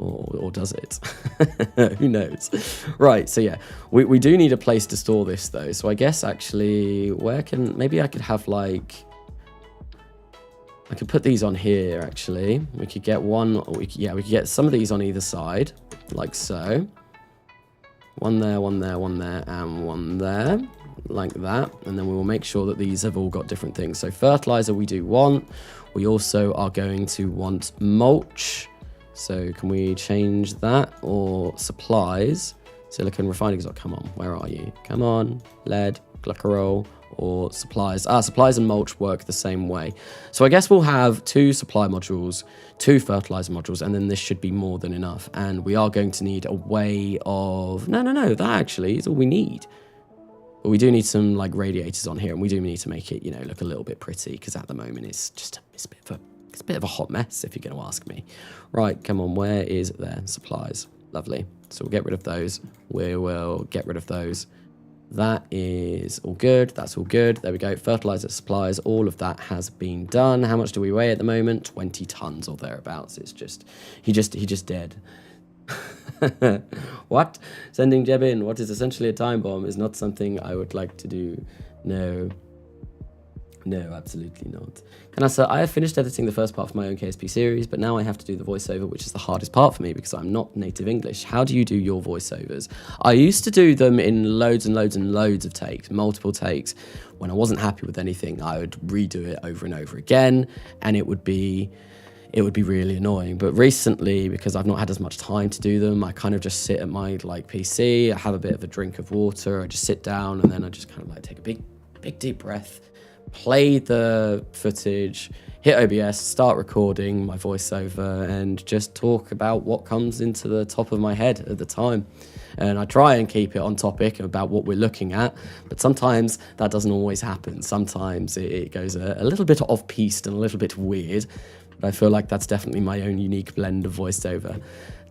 S1: Or does it? Who knows? Right, so yeah, we do need a place to store this though. So I guess actually, maybe I could have like, I could put these on here actually. We could get one, or we could get some of these on either side, like so. One there, one there, one there, and one there, like that. And then we will make sure that these have all got different things. So fertilizer we do want. We also are going to want mulch. So can we change that, or supplies? Silicon refining, come on, where are you? Come on, lead, glycerol, or supplies. Supplies and mulch work the same way. So I guess we'll have 2 supply modules, 2 fertilizer modules, and then this should be more than enough. And we are going to need a way of, no, that actually is all we need. But we do need some like radiators on here, and we do need to make it, you know, look a little bit pretty, because at the moment it's a bit of a hot mess, if you're going to ask me. Right, come on, where is there? Supplies. Lovely. So we'll get rid of those. We will get rid of those. That is all good. That's all good. There we go. Fertilizer, supplies, all of that has been done. How much do we weigh at the moment? 20 tons or thereabouts. It's just, he just dead. What? Sending Jeb in, what is essentially a time bomb, is not something I would like to do. No, absolutely not. Can I say, I have finished editing the first part of my own KSP series, but now I have to do the voiceover, which is the hardest part for me because I'm not native English. How do you do your voiceovers? I used to do them in loads and loads and loads of takes, multiple takes. When I wasn't happy with anything, I would redo it over and over again, and it would be really annoying. But recently, because I've not had as much time to do them, I kind of just sit at my like PC, I have a bit of a drink of water, I just sit down, and then I just kind of like take a big deep breath, play the footage, hit OBS, start recording my voiceover, and just talk about what comes into the top of my head at the time. And I try and keep it on topic about what we're looking at, but sometimes that doesn't always happen. Sometimes it goes a little bit off-piste and a little bit weird, but I feel like that's definitely my own unique blend of voiceover.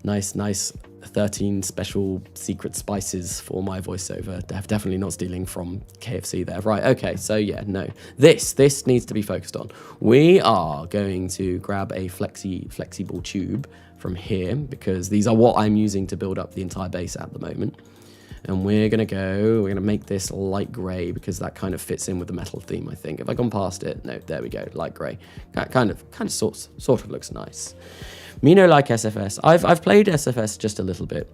S1: Nice 13 special secret spices for my voiceover. Definitely not stealing from KFC there. Right, okay, so yeah, no. This needs to be focused on. We are going to grab a flexible tube from here, because these are what I'm using to build up the entire base at the moment. And we're gonna make this light gray, because that kind of fits in with the metal theme, I think. Have I gone past it? No, there we go, light gray. Kind of sort of looks nice. Mino like SFS. I've played SFS just a little bit,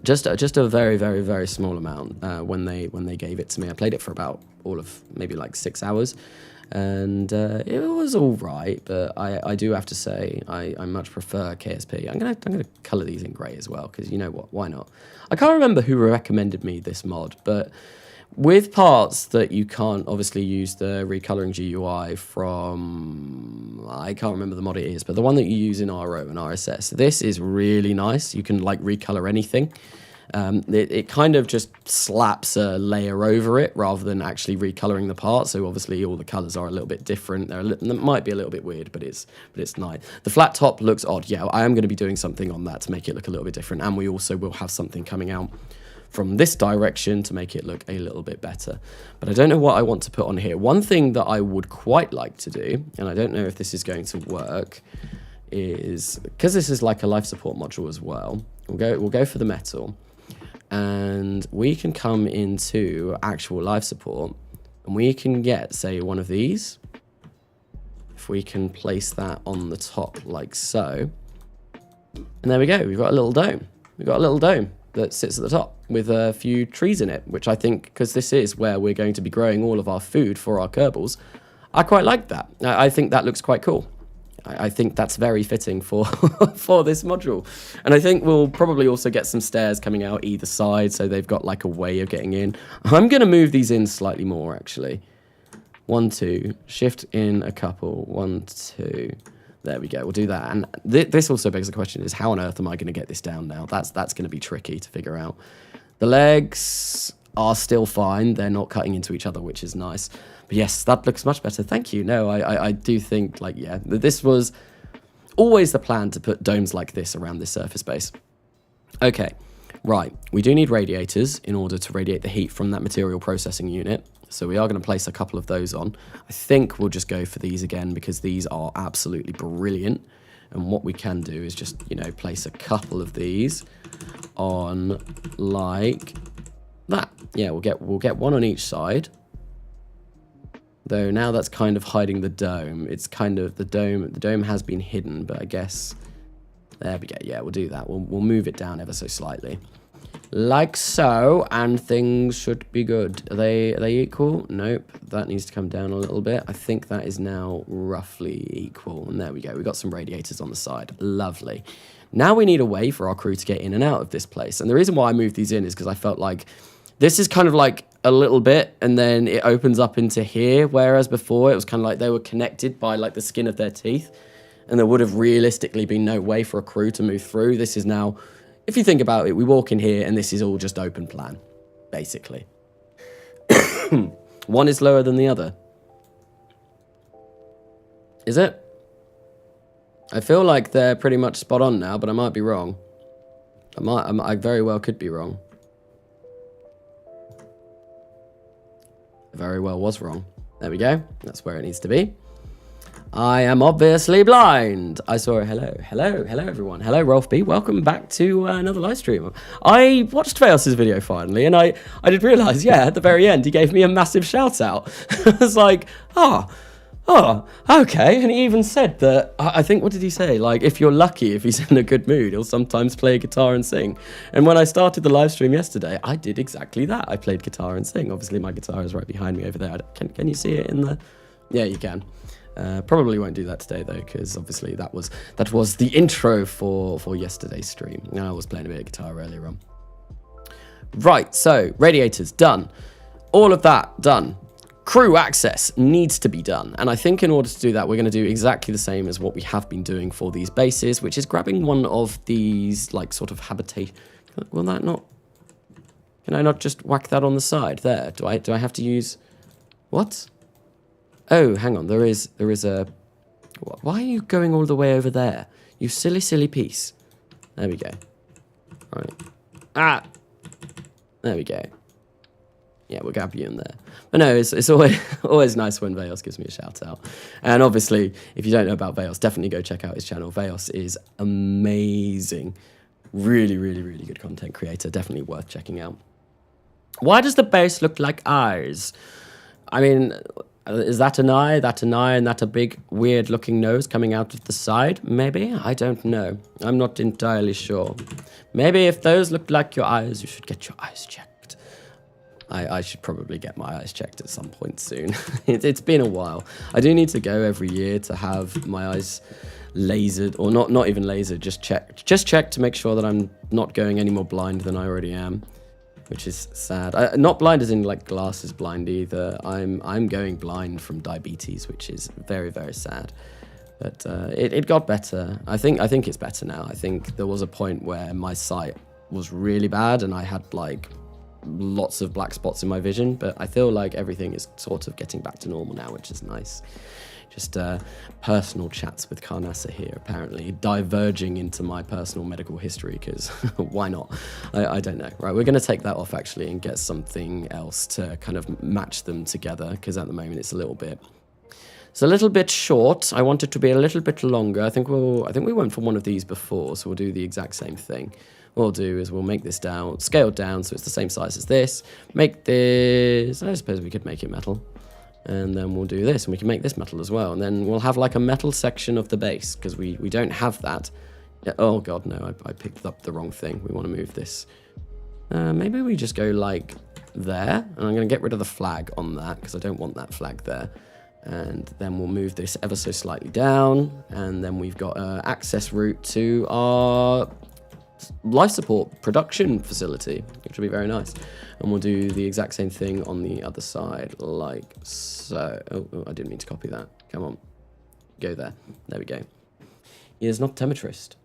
S1: just a very, very, very small amount when they gave it to me. I played it for about all of maybe like 6 hours, and it was all right. But I do have to say I much prefer KSP. I'm gonna color these in gray as well, because you know what? Why not? I can't remember who recommended me this mod, but with parts that you can't obviously use the recoloring GUI from, I can't remember the mod it is, but the one that you use in RO and RSS, this is really nice. You can like recolor anything. It kind of just slaps a layer over it rather than actually recoloring the part. So obviously all the colors are a little bit different. They might be a little bit weird, but it's nice. The flat top looks odd. Yeah, I am going to be doing something on that to make it look a little bit different. And we also will have something coming out from this direction to make it look a little bit better. But I don't know what I want to put on here. One thing that I would quite like to do, and I don't know if this is going to work, is, because this is like a life support module as well, we'll go for the metal, and we can come into actual life support, and we can get, say, one of these. If we can place that on the top like so, and there we go, we've got a little dome. We've got a little dome that sits at the top with a few trees in it, which I think, because this is where we're going to be growing all of our food for our Kerbals, I quite like that. I think that looks quite cool. I think that's very fitting for for this module. And I think we'll probably also get some stairs coming out either side, so they've got like a way of getting in. I'm going to move these in slightly more, actually. 1, 2, shift in a couple, 1, 2. There we go, we'll do that. And this also begs the question, is how on earth am I going to get this down now? That's going to be tricky to figure out. The legs, are still fine. They're not cutting into each other, which is nice. But yes, that looks much better. Thank you. No, I do think, like, yeah, this was always the plan to put domes like this around this surface base. Okay, right. We do need radiators in order to radiate the heat from that material processing unit. So we are going to place a couple of those on. I think we'll just go for these again because these are absolutely brilliant. And what we can do is just, you know, place a couple of these on like that. Yeah, we'll get one on each side. Though now that's kind of hiding the dome. It's kind of the dome has been hidden, but I guess there we go. Yeah, we'll do that. We'll move it down ever so slightly. Like so, and things should be good. Are they equal? Nope. That needs to come down a little bit. I think that is now roughly equal. And there we go. We've got some radiators on the side. Lovely. Now we need a way for our crew to get in and out of this place. And the reason why I moved these in is because I felt like this is kind of like a little bit, and then it opens up into here, whereas before it was kind of like they were connected by like the skin of their teeth, and there would have realistically been no way for a crew to move through. This is now, if you think about it, we walk in here and this is all just open plan, basically. One is lower than the other. Is it? I feel like they're pretty much spot on now, but I might be wrong. I very well could be wrong. I very well was wrong. There we go. That's where it needs to be. I am obviously blind. I saw a hello everyone. Hello Rolf B. Welcome back to another live stream. I watched Veos's video finally, and I did realise, yeah, at the very end he gave me a massive shout out. I was like, oh, okay. And he even said that, I think, what did he say? Like, if you're lucky, if he's in a good mood, he'll sometimes play guitar and sing. And when I started the live stream yesterday, I did exactly that. I played guitar and sing. Obviously, my guitar is right behind me over there. Can you see it in the... Yeah, you can. Probably won't do that today, though, because obviously that was the intro for yesterday's stream. I was playing a bit of guitar earlier on. Right, so, radiators, done. All of that, done. Crew access needs to be done, and I think in order to do that we're going to do exactly the same as what we have been doing for these bases, which is grabbing one of these like sort of habitation. Will that not? Can I not just whack that on the side there? Do I have to use what? Oh, hang on, there is a... Why are you going all the way over there? You silly piece. There we go. Right. Ah! There we go. Yeah, we'll grab you in there. But no, it's always nice when Veos gives me a shout out. And obviously, if you don't know about Veos, definitely go check out his channel. Veos is amazing. Really good content creator. Definitely worth checking out. Why does the base look like eyes? I mean, is that an eye, and that a big, weird-looking nose coming out of the side? Maybe? I don't know. I'm not entirely sure. Maybe if those look like your eyes, you should get your eyes checked. I should probably get my eyes checked at some point soon. It's been a while. I do need to go every year to have my eyes lasered, or not even lasered, just checked to make sure that I'm not going any more blind than I already am, which is sad. Not blind as in like glasses blind either. I'm going blind from diabetes, which is very sad. But it got better. I think it's better now. I think there was a point where my sight was really bad and I had like lots of black spots in my vision, but I feel like everything is sort of getting back to normal now, which is nice. Just personal chats with Karnasa here, apparently, diverging into my personal medical history, because why not? I don't know. Right, we're going to take that off, actually, and get something else to kind of match them together, because at the moment it's a little bit short. I want it to be a little bit longer. I think we went for one of these before, so we'll do the exact same thing. What we'll do is we'll make this down, scaled down, so it's the same size as this. Make this, I suppose we could make it metal. And then we'll do this, and we can make this metal as well. And then we'll have like a metal section of the base, because we don't have that. Oh god, no, I picked up the wrong thing. We want to move this. Maybe we just go like there, and I'm going to get rid of the flag on that, because I don't want that flag there. And then we'll move this ever so slightly down, and then we've got an access route to our life support production facility, which will be very nice. And we'll do the exact same thing on the other side, like so. Oh, I didn't mean to copy that. Come on, go there. There we go. He is an optometrist.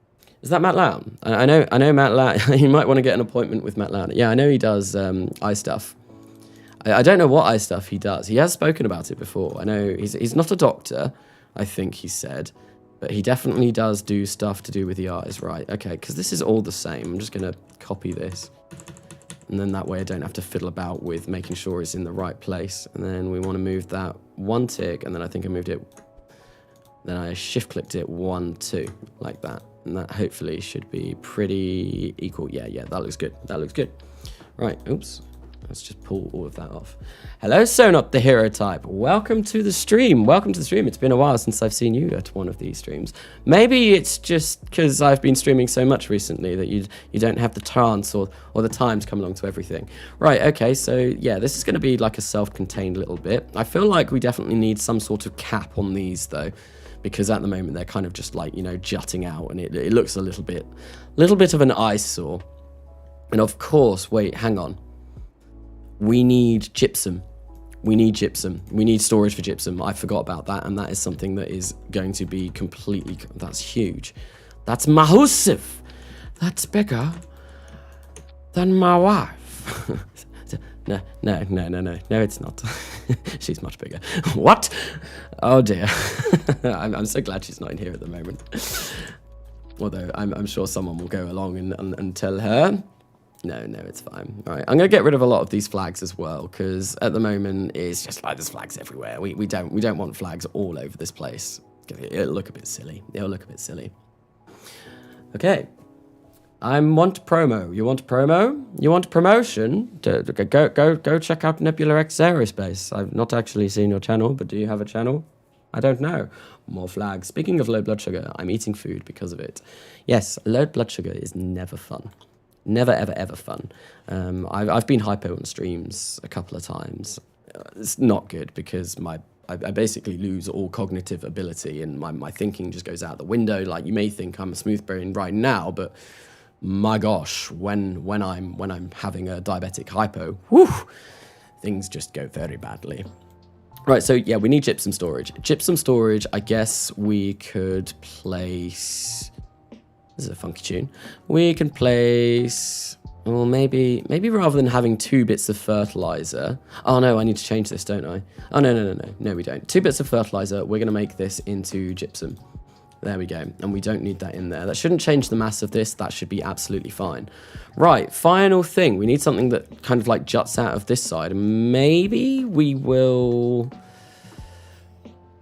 S1: Is that Matt Lown? I know Matt Lown. You might want to get an appointment with Matt Lown. Yeah, I know he does eye stuff. I don't know what stuff he does. He has spoken about it before. I know he's not a doctor, I think he said, but he definitely does do stuff to do with the eyes, right? Okay, because this is all the same. I'm just going to copy this. And then that way I don't have to fiddle about with making sure it's in the right place. And then we want to move that 1 tick, and then I think I moved it. Then I shift-clicked it 1, 2, like that. And that hopefully should be pretty equal. Yeah, that looks good. That looks good. Right, oops. Let's just pull all of that off. Hello, Sonop, the hero type. Welcome to the stream. Welcome to the stream. It's been a while since I've seen you at one of these streams. Maybe it's just because I've been streaming so much recently that you don't have the chance or the time to come along to everything. Right, okay, so yeah, this is going to be like a self-contained little bit. I feel like we definitely need some sort of cap on these, though, because at the moment they're kind of just like, you know, jutting out, and it looks a little bit of an eyesore. And of course, wait, hang on. We need gypsum. We need gypsum. We need storage for gypsum. I forgot about that, and that is something that is going to be completely... That's huge. That's massive. That's bigger than my wife. No, it's not. She's much bigger. What? Oh, dear. I'm so glad she's not in here at the moment. Although I'm sure someone will go along and tell her... No, it's fine. All right, I'm going to get rid of a lot of these flags as well, because at the moment it's just like there's flags everywhere. We don't want flags all over this place. It'll look a bit silly. Okay. I want promo. You want promo? You want promotion? Go check out Nebula X Aerospace. I've not actually seen your channel, but do you have a channel? I don't know. More flags. Speaking of low blood sugar, I'm eating food because of it. Yes, low blood sugar is never fun. Never, ever, ever fun. I've been hypo on streams a couple of times. It's not good because I basically lose all cognitive ability, and my thinking just goes out the window. Like, you may think I'm a smooth brain right now, but my gosh, when I'm having a diabetic hypo, whew, things just go very badly. Right, so yeah, we need gypsum storage. Gypsum storage, I guess we could place... This is a funky tune. We can place, well, maybe rather than having 2 bits of fertilizer. Oh no, I need to change this, don't I? Oh no, we don't. 2 bits of fertilizer. We're going to make this into gypsum. There we go. And we don't need that in there. That shouldn't change the mass of this. That should be absolutely fine. Right, final thing. We need something that kind of like juts out of this side. Maybe we will...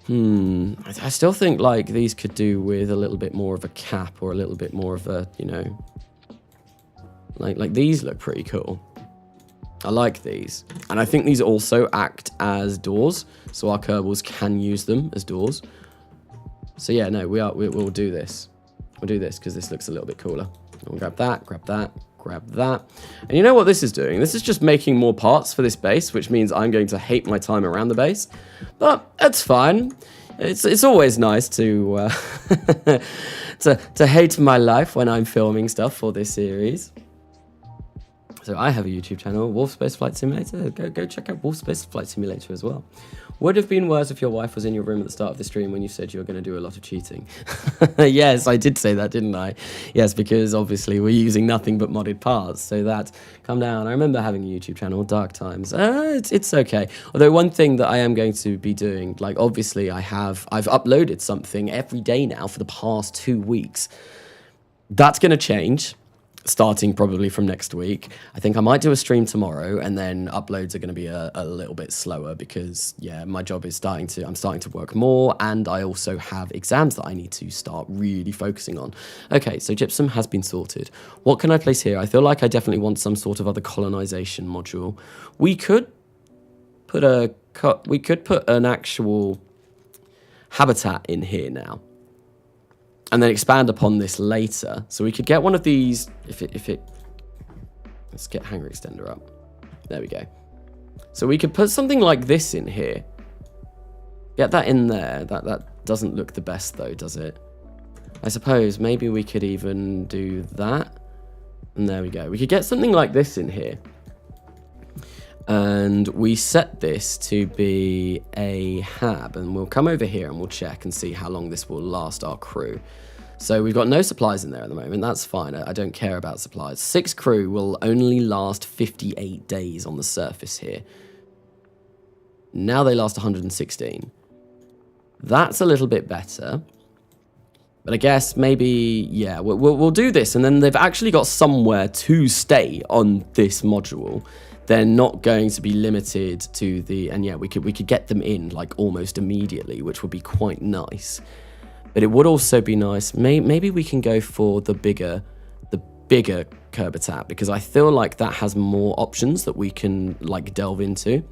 S1: I still think like these could do with a little bit more of a cap, or a little bit more of a, you know, like these look pretty cool. I like these. And I think these also act as doors, so our Kerbals can use them as doors. So yeah, no, we'll do this. We'll do this because this looks a little bit cooler. We'll grab that, grab that. And you know what this is doing? This is just making more parts for this base, which means I'm going to hate my time around the base. But that's fine. It's always nice to to hate my life when I'm filming stuff for this series. So I have a YouTube channel, Wolf Space Flight Simulator. Go check out Wolf Space Flight Simulator as well. Would have been worse if your wife was in your room at the start of the stream when you said you were going to do a lot of cheating. Yes, I did say that, didn't I? Yes, because obviously we're using nothing but modded parts. So that, calm down. I remember having a YouTube channel, Dark Times. It's okay. Although one thing that I am going to be doing, like obviously I've uploaded something every day now for the past 2 weeks. That's going to change. Starting probably from next week. I think I might do a stream tomorrow, and then uploads are going to be a little bit slower because, yeah, my job is I'm starting to work more, and I also have exams that I need to start really focusing on. Okay, so gypsum has been sorted. What can I place here? I feel like I definitely want some sort of other colonization module. We could put an actual habitat in here now, and then expand upon this later. So we could get one of these, if it, let's get hanger extender up. There we go. So we could put something like this in here. Get that in there. That doesn't look the best though, does it? I suppose maybe we could even do that. And there we go. We could get something like this in here. And we set this to be a hab, and we'll come over here and we'll check and see how long this will last our crew. So we've got no supplies in there at the moment. That's fine. I don't care about supplies. 6 crew will only last 58 days on the surface here. Now they last 116. That's a little bit better. But I guess maybe, yeah, we'll do this. And then they've actually got somewhere to stay on this module. They're not going to be limited to the, and yeah, we could get them in like almost immediately, which would be quite nice. But it would also be nice, maybe we can go for the bigger Curbitat, because I feel like that has more options that we can like delve into.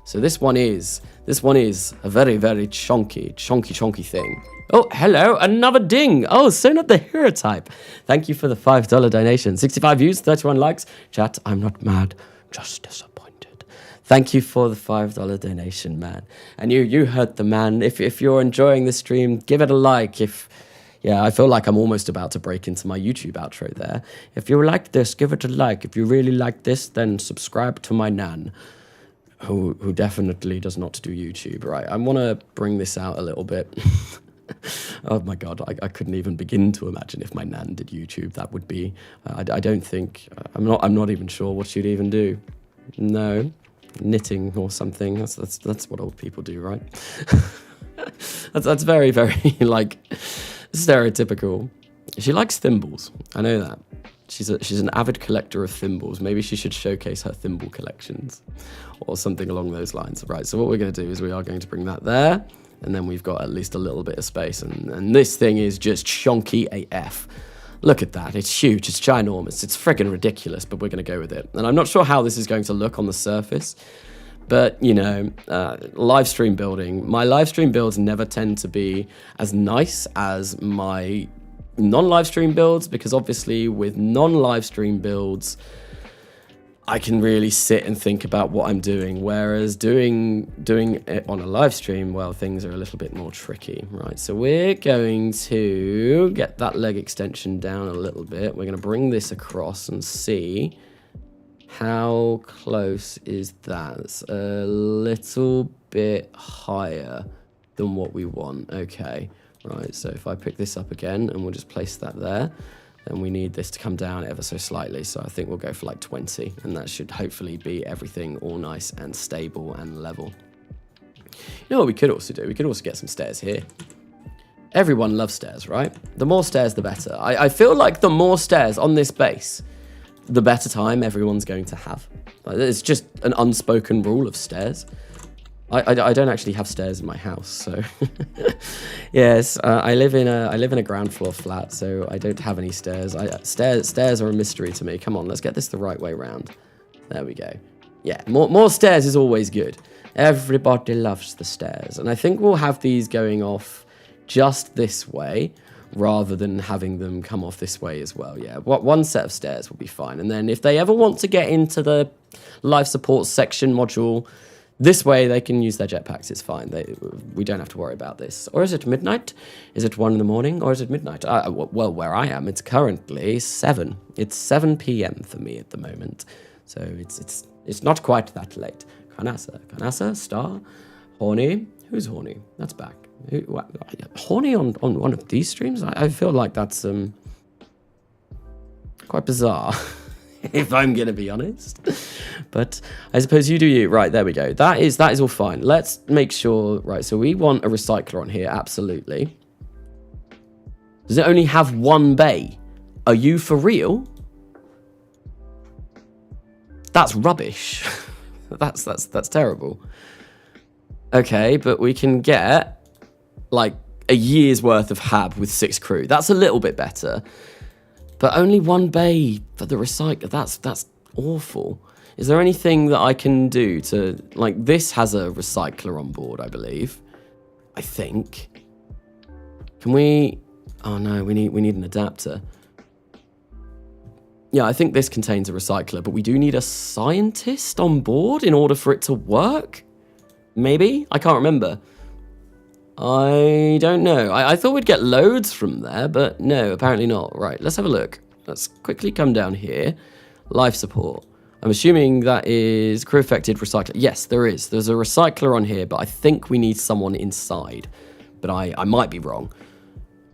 S1: So this one is a very, very chonky thing. Oh, hello, another ding. Oh, so not the hero type. Thank you for the $5 donation. 65 views, 31 likes. Chat, I'm not mad, just disappointed. Thank you for the $5 donation, man. And you heard the man. If you're enjoying the stream, give it a like. Yeah, I feel like I'm almost about to break into my YouTube outro there. If you like this, give it a like. If you really like this, then subscribe to my nan, who definitely does not do YouTube. Right, I want to bring this out a little bit. Oh my god, I couldn't even begin to imagine if my nan did YouTube. That would be, I don't think, I'm not even sure what she'd even do. No, knitting or something. That's what old people do, right? that's very, very like stereotypical. She likes thimbles. I know that. She's an avid collector of thimbles. Maybe she should showcase her thimble collections or something along those lines. Right, so what we're going to do is we are going to bring that there, and then we've got at least a little bit of space, and this thing is just chonky AF. Look at that, it's huge, it's ginormous, it's friggin' ridiculous, but we're going to go with it. And I'm not sure how this is going to look on the surface, but, you know, live stream building, my live stream builds never tend to be as nice as my non-live stream builds, because obviously with non-live stream builds, I can really sit and think about what I'm doing, whereas doing it on a live stream, well, things are a little bit more tricky, right? So we're going to get that leg extension down a little bit. We're going to bring this across and see how close is that. It's a little bit higher than what we want. Okay, right, so if I pick this up again and we'll just place that there, then we need this to come down ever so slightly. So I think we'll go for like 20, and that should hopefully be everything all nice and stable and level. You know what we could also do? We could also get some stairs here. Everyone loves stairs, right? The more stairs, the better. I feel like the more stairs on this base, the better time everyone's going to have. Like, it's just an unspoken rule of stairs. I don't actually have stairs in my house, so yes, I live in a ground floor flat, so I don't have any stairs. Stairs are a mystery to me. Come on, let's get this the right way round. There we go. Yeah, more stairs is always good. Everybody loves the stairs, and I think we'll have these going off just this way rather than having them come off this way as well. Yeah, one set of stairs will be fine, and then if they ever want to get into the life support section module, this way they can use their jetpacks, it's fine. We don't have to worry about this. Or is it midnight? Is it 1 in the morning? Or is it midnight? Well, where I am, it's currently 7. It's 7 p.m. for me at the moment. So it's not quite that late. Kanasa, Star, Horny. Who's Horny? That's back. Horny on one of these streams? I feel like that's quite bizarre. If I'm going to be honest. But I suppose you do you. Right, there we go. That is all fine. Let's make sure, right, so we want a recycler on here, absolutely. Does it only have one bay? Are you for real? That's rubbish. That's terrible. Okay, but we can get like a year's worth of hab with 6 crew. That's a little bit better. But only one bay for the recycler, that's awful. Is there anything that I can do to, like, this has a recycler on board, I believe. I think. Can we, oh no, we need an adapter. Yeah, I think this contains a recycler, but we do need a scientist on board in order for it to work? Maybe? I can't remember. I don't know. I thought we'd get loads from there, but no, apparently not. Right, let's have a look. Let's quickly come down here. Life support. I'm assuming that is crew-affected recycler. Yes, there is. There's a recycler on here, but I think we need someone inside. But I might be wrong.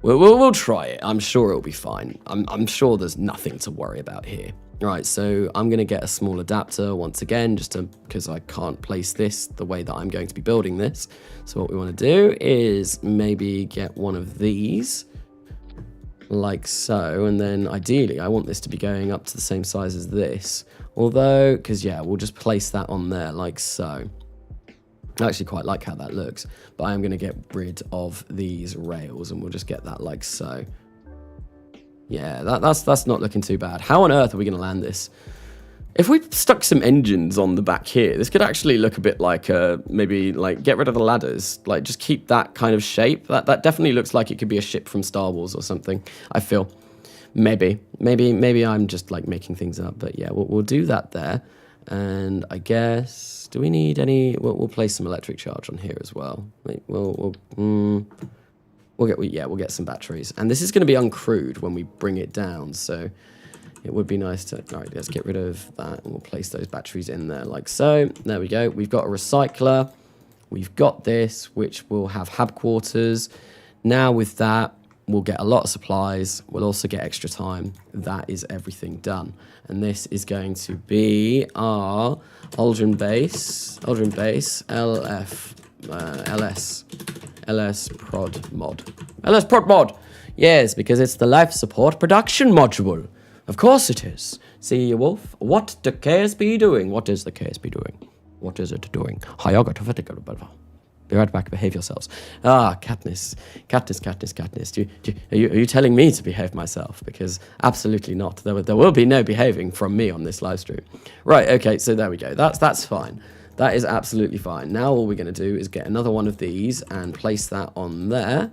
S1: We'll try it. I'm sure it'll be fine. I'm sure there's nothing to worry about here. Right, so I'm going to get a small adapter once again, just because I can't place this the way that I'm going to be building this. So what we want to do is maybe get one of these, like so, and then ideally I want this to be going up to the same size as this. Although, because yeah, we'll just place that on there like so. I actually quite like how that looks, but I am going to get rid of these rails and we'll just get that like so. Yeah, that's not looking too bad. How on earth are we going to land this? If we stuck some engines on the back here, this could actually look a bit like maybe like get rid of the ladders, like just keep that kind of shape. That definitely looks like it could be a ship from Star Wars or something. I feel maybe I'm just like making things up, but yeah, we'll do that there. And I guess, do we need any? We'll place some electric charge on here as well. We'll get some batteries, and this is going to be uncrewed when we bring it down, so it would be nice to. All right, let's get rid of that, and we'll place those batteries in there like so. There we go. We've got a recycler. We've got this, which will have hab quarters. Now with that, we'll get a lot of supplies. We'll also get extra time. That is everything done, and this is going to be our Aldrin base LS prod mod. Yes, because it's the life support production module. Of course it is. See, Wolf, what the KSP doing? What is the KSP doing? What is it doing? Be right back, behave yourselves. Katniss. Are you telling me to behave myself? Because absolutely not. There will be no behaving from me on this live stream. Right, okay, so there we go. That's fine. That is absolutely fine. Now all we're going to do is get another one of these and place that on there.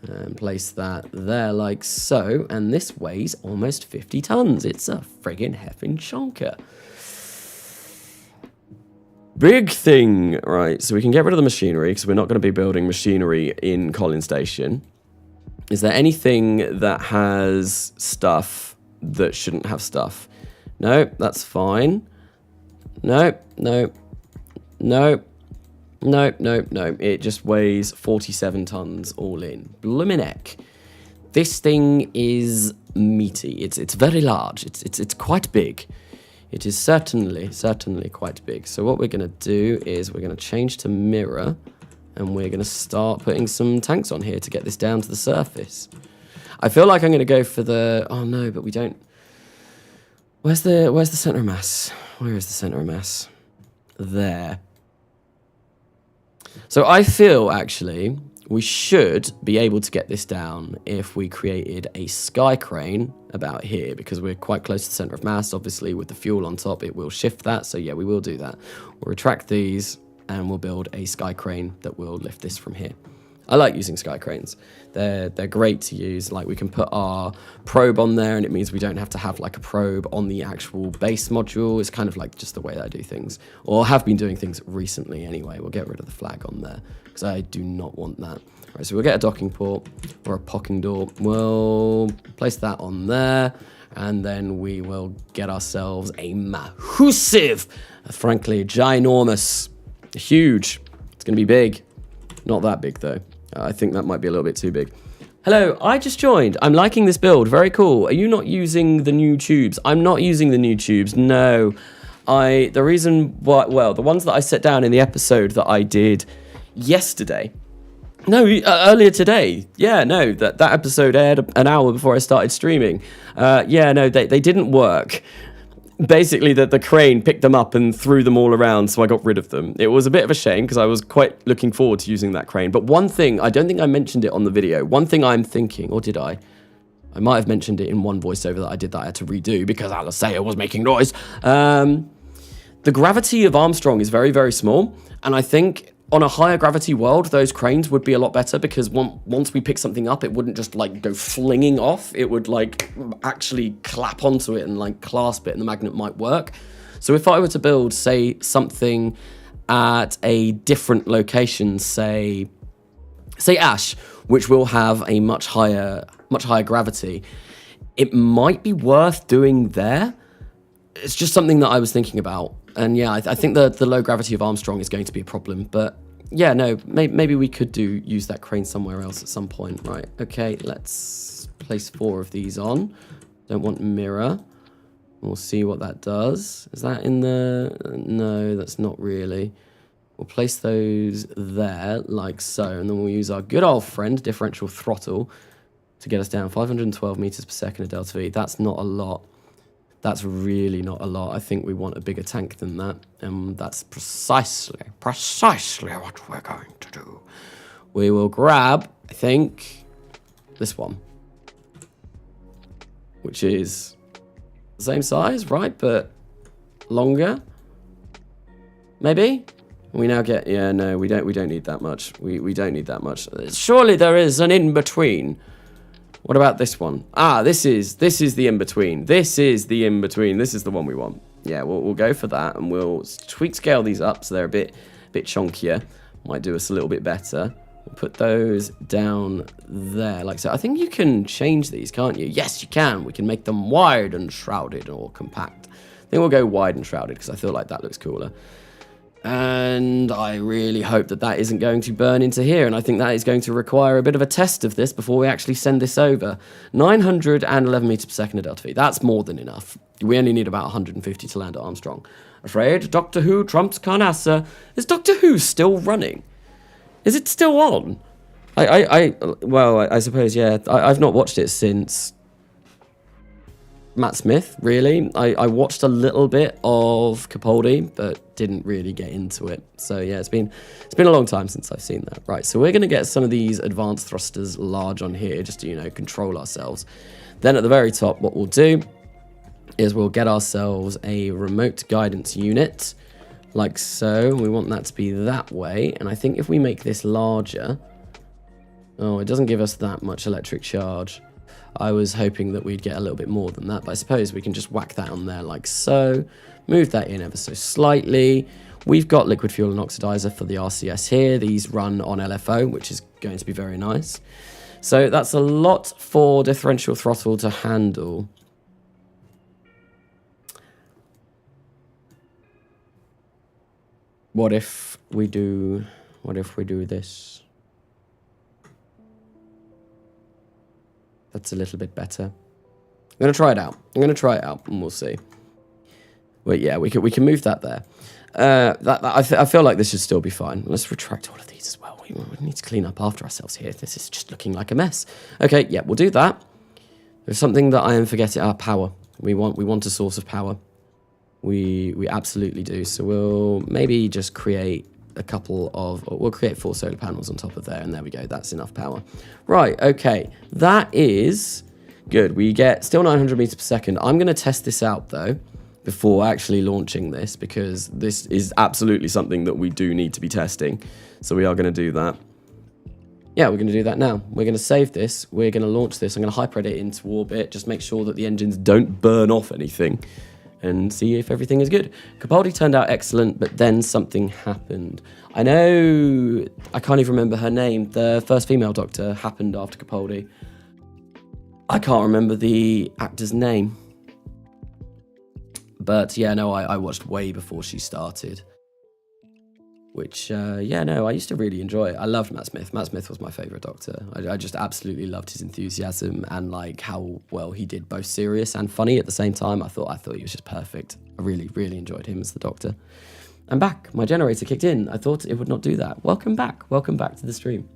S1: And place that there like so. And this weighs almost 50 tons. It's a friggin' heffing chonker. Big thing. Right, so we can get rid of the machinery because we're not going to be building machinery in Collins Station. Is there anything that has stuff that shouldn't have stuff? No, that's fine. No. It just weighs 47 tons all in. Bloomin' heck. This thing is meaty. It's very large. It's quite big. It is certainly quite big. So what we're going to do is we're going to change to mirror, and we're going to start putting some tanks on here to get this down to the surface. I feel like I'm going to go for the... Oh no, but we don't... Where's the center of mass? Where is the center of mass? There. So I feel, actually, we should be able to get this down if we created a sky crane about here, because we're quite close to the center of mass. Obviously, with the fuel on top, it will shift that. So yeah, we will do that. We'll retract these, and we'll build a sky crane that will lift this from here. I like using sky cranes. They're great to use. Like, we can put our probe on there, and it means we don't have to have like a probe on the actual base module. It's kind of like just the way that I do things, or have been doing things recently anyway. We'll get rid of the flag on there because I do not want that. Right, so we'll get a docking port or a pocking door. We'll place that on there, and then we will get ourselves a massive, frankly, ginormous, huge. It's going to be big. Not that big, though. I think that might be a little bit too big. Hello, I just joined. I'm liking this build. Very cool. Are you not using the new tubes? I'm not using the new tubes. No. The reason why, well, the ones that I set down in the episode that I did yesterday. No, earlier today. Yeah, no, that episode aired an hour before I started streaming. Yeah, no, they didn't work. Basically, the crane picked them up and threw them all around, so I got rid of them. It was a bit of a shame because I was quite looking forward to using that crane. But one thing, I don't think I mentioned it on the video. One thing I'm thinking, or did I? I might have mentioned it in one voiceover that I did that I had to redo because Alistair was making noise. The gravity of Armstrong is very, very small, and I think on a higher gravity world, those cranes would be a lot better because once we pick something up, it wouldn't just like go flinging off. It would like actually clap onto it and like clasp it, and the magnet might work. So if I were to build, say, something at a different location, say Ash, which will have a much higher gravity, it might be worth doing there. It's just something that I was thinking about. And yeah, I think the low gravity of Armstrong is going to be a problem. But yeah, no, maybe we could use that crane somewhere else at some point. Right, okay, let's place 4 of these on. Don't want mirror. We'll see what that does. Is that in the... No, that's not really. We'll place those there, like so, and then we'll use our good old friend, differential throttle, to get us down 512 meters per second at delta V. That's not a lot. That's really not a lot. I think we want a bigger tank than that. And that's precisely what we're going to do. We will grab, I think, this one. Which is the same size, right? But longer. Maybe? We now get, yeah, no, we don't need that much. We don't need that much. Surely there is an in-between. What about this one? Ah, this is the in-between. This is the in-between. This is the one we want. Yeah, we'll go for that, and we'll tweak scale these up so they're a bit chunkier. Might do us a little bit better. We'll put those down there, like so. I think you can change these, can't you? Yes, you can. We can make them wide and shrouded or compact. I think we'll go wide and shrouded because I feel like that looks cooler. And I really hope that that isn't going to burn into here, and I think that is going to require a bit of a test of this before we actually send this over. 911 meters per second at delta V. That's more than enough. We only need about 150 to land at Armstrong. Afraid Doctor Who trumps Carnassa. Is Doctor Who still running? Is it still on? Well, I suppose, yeah. I've not watched it since Matt Smith, really. I watched a little bit of Capaldi, but didn't really get into it. So yeah, it's been a long time since I've seen that. Right, so we're going to get some of these advanced thrusters large on here, just to, you know, control ourselves. Then at the very top, what we'll do is we'll get ourselves a remote guidance unit, like so. We want that to be that way, and I think if we make this larger... Oh, it doesn't give us that much electric charge. I was hoping that we'd get a little bit more than that, but I suppose we can just whack that on there like so. Move that in ever so slightly. We've got liquid fuel and oxidizer for the RCS here. These run on LFO, which is going to be very nice. So that's a lot for differential throttle to handle. What if we do this? That's a little bit better. I'm going to try it out. And we'll see. Well, yeah, we can move that there. I feel like this should still be fine. Let's retract all of these as well. We need to clean up after ourselves here. This is just looking like a mess. Okay, yeah, we'll do that. There's something that I am forgetting. Power. We want a source of power. We absolutely do. So we'll maybe just create a couple of... We'll create 4 solar panels on top of there, and there we go. That's enough power. Right, okay. That is good. We get still 900 meters per second. I'm going to test this out, though, before actually launching this, because this is absolutely something that we do need to be testing. So we are going to do that. Yeah, we're going to do that now. We're going to save this. We're going to launch this. I'm going to hyperrate it into orbit. Just make sure that the engines don't burn off anything, and see if everything is good. Capaldi turned out excellent, but then something happened. I know... I can't even remember her name. The first female doctor happened after Capaldi. I can't remember the actor's name. But yeah, no, I watched way before she started. Which, yeah, no, I used to really enjoy it. I loved Matt Smith. Matt Smith was my favourite doctor. I just absolutely loved his enthusiasm and, like, how well he did both serious and funny at the same time. I thought he was just perfect. I really, really enjoyed him as the doctor. I'm back. My generator kicked in. I thought it would not do that. Welcome back. Welcome back to the stream.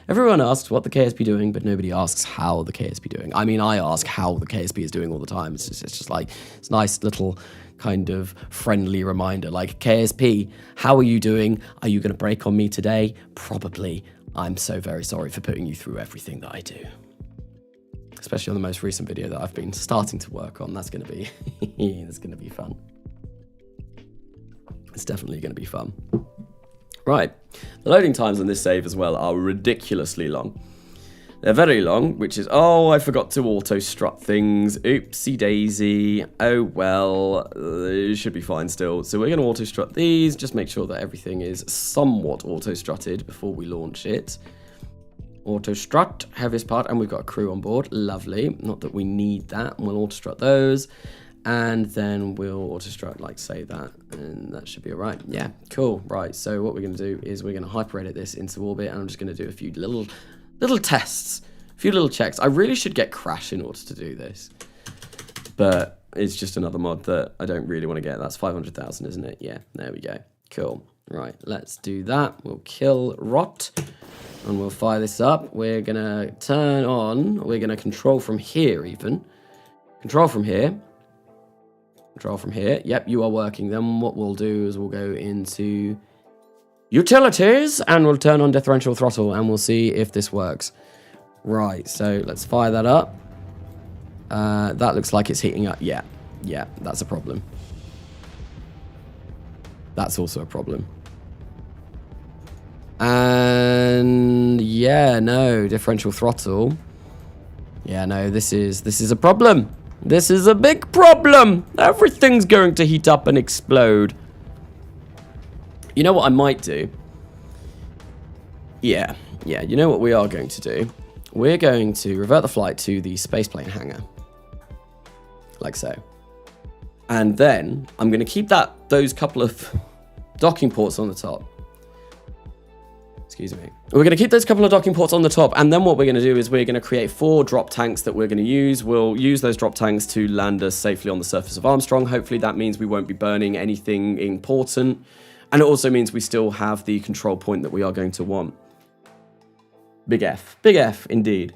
S1: Everyone asks what the KSP doing, but nobody asks how the KSP doing. I mean, I ask how the KSP is doing all the time. It's just like, it's a nice little kind of friendly reminder. Like, KSP, how are you doing? Are you going to break on me today? Probably. I'm so very sorry for putting you through everything that I do. Especially on the most recent video that I've been starting to work on. That's going to be, that's going to be fun. It's definitely going to be fun. Right, the loading times on this save as well are ridiculously long. They're very long, which is, oh, I forgot to auto-strut things. Oopsie daisy. Oh, well, it should be fine still. So we're going to auto-strut these, just make sure that everything is somewhat auto-strutted before we launch it. Auto-strut, heaviest part, and we've got a crew on board. Lovely. Not that we need that, and we'll auto-strut those. And then we'll auto-strut, like, say that, and that should be all right. Yeah, cool. Right, so what we're going to do is we're going to hyper-edit this into orbit, and I'm just going to do a few little tests, a few little checks. I really should get crash in order to do this, but It's just another mod that I don't really want to get. That's 500,000, isn't it? Yeah, there we go. Cool. Right, let's do that. We'll kill rot and we'll fire this up. We're going to turn on, we're going to control from here even. Control from here. Control from here. Yep, you are working. Then what we'll do is we'll go into utilities and we'll turn on differential throttle and we'll see if this works. Right, so let's fire that up. That looks like it's heating up. Yeah, that's a problem. That's also a problem. And yeah, no, differential throttle. Yeah, no, this is a problem. This is a big problem. Everything's going to heat up and explode. You know what I might do? Yeah, you know what we are going to do? We're going to revert the flight to the spaceplane hangar. Like so. And then I'm going to keep those couple of docking ports on the top. Excuse me. We're going to keep those couple of docking ports on the top, and then what we're going to do is we're going to create 4 drop tanks that we're going to use. We'll use those drop tanks to land us safely on the surface of Armstrong. Hopefully that means we won't be burning anything important, and it also means we still have the control point that we are going to want. Big F indeed.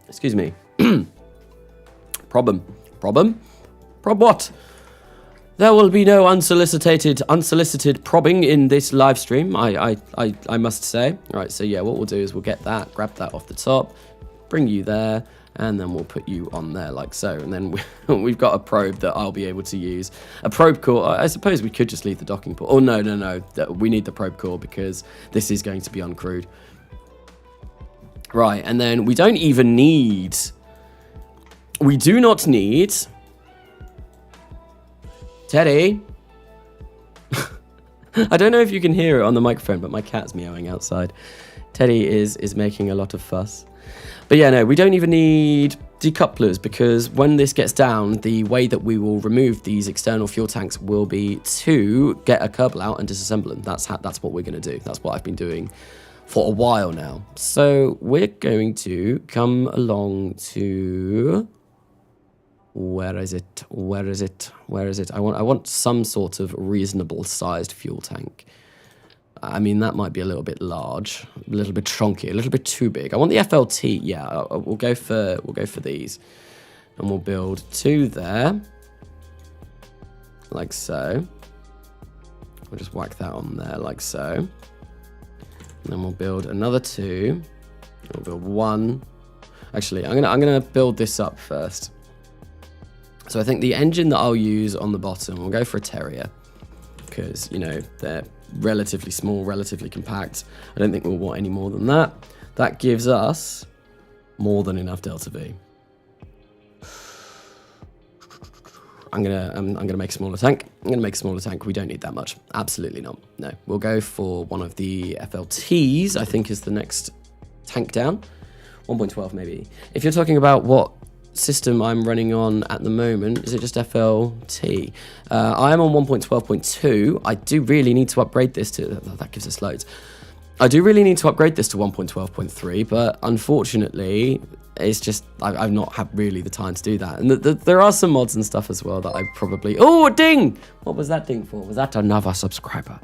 S1: Excuse me. Problem what? There will be no unsolicited probing in this live stream, I must say. Right, so yeah, what we'll do is we'll get that, grab that off the top, bring you there, and then we'll put you on there like so. And then we've got a probe that I'll be able to use. A probe core, I suppose we could just leave the docking port. Oh, no. We need the probe core because this is going to be uncrewed. Right, and then we do not need... Teddy! I don't know if you can hear it on the microphone, but my cat's meowing outside. Teddy is making a lot of fuss. But yeah, no, we don't even need decouplers because when this gets down, the way that we will remove these external fuel tanks will be to get a Kerbal out and disassemble them. That's what we're going to do. That's what I've been doing for a while now. So we're going to come along to... Where is it? I want some sort of reasonable sized fuel tank. I mean, that might be a little bit large, a little bit chunky, a little bit too big. I want the FLT. Yeah, we'll go for these, and we'll build 2 there, like so. We'll just whack that on there, like so. And then we'll build another 2. We'll build 1. Actually, I'm gonna build this up first. So I think the engine that I'll use on the bottom, we'll go for a Terrier because, you know, they're relatively small, relatively compact. I don't think we'll want any more than that. That gives us more than enough Delta V. I'm gonna make a smaller tank. We don't need that much. Absolutely not. No, we'll go for one of the FLTs. I think is the next tank down. 1.12 maybe. If you're talking about what system I'm running on at the moment, is it just FLT? I am on 1.12.2. I do really need to upgrade this to... That gives us loads. I do really need to upgrade this to 1.12.3, but unfortunately, it's just... I've not had really the time to do that. And there are some mods and stuff as well that I probably... Oh, a ding! What was that ding for? Was that another subscriber?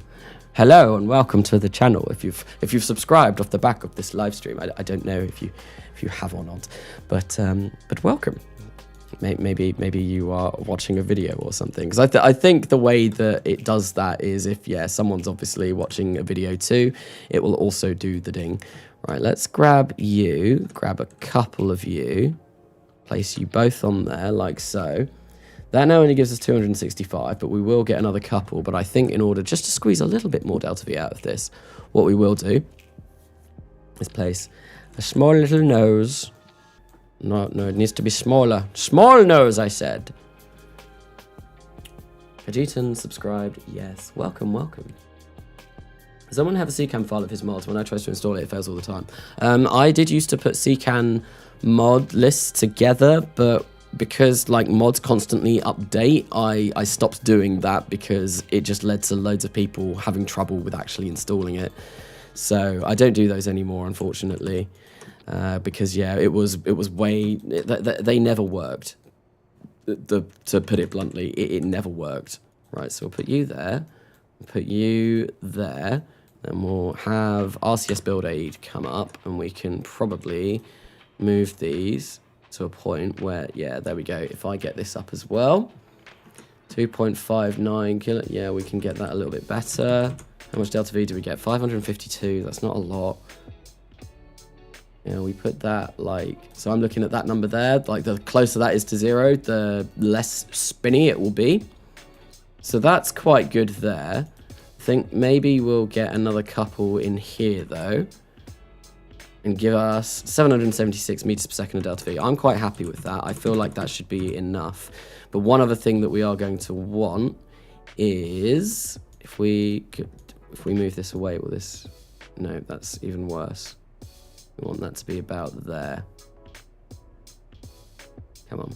S1: Hello and welcome to the channel. If you've subscribed off the back of this live stream, I don't know if you have or not, but welcome. Maybe you are watching a video or something, because I think the way that it does that is if someone's obviously watching a video too, it will also do the ding. Right, let's grab a couple of you, place you both on there like so. That now only gives us 265, but we will get another couple. But I think in order just to squeeze a little bit more Delta V out of this, what we will do is place a small little nose. No, it needs to be smaller. Small nose, I said. Vegetan subscribed. Yes, welcome. Does someone have a CCAN file of his mods? When I try to install it, it fails all the time. I did used to put CCAN mod lists together, but because like mods constantly update, I stopped doing that because it just led to loads of people having trouble with actually installing it. So I don't do those anymore, unfortunately, because it was way they never worked. to put it bluntly, it never worked. Right, so we'll put you there, put you there, then we'll have RCS build aid come up, and we can probably move these to a point where, yeah, there we go. If I get this up as well, 2.59 kilo, yeah, we can get that a little bit better. How much delta V do we get? 552, that's not a lot. Yeah, we put that like, so I'm looking at that number there, like the closer that is to 0, the less spinny it will be. So that's quite good there. I think maybe we'll get another couple in here though, and give us 776 meters per second of delta V. I'm quite happy with that. I feel like that should be enough. But one other thing that we are going to want is, if we move this away, will this, no, that's even worse. We want that to be about there. Come on.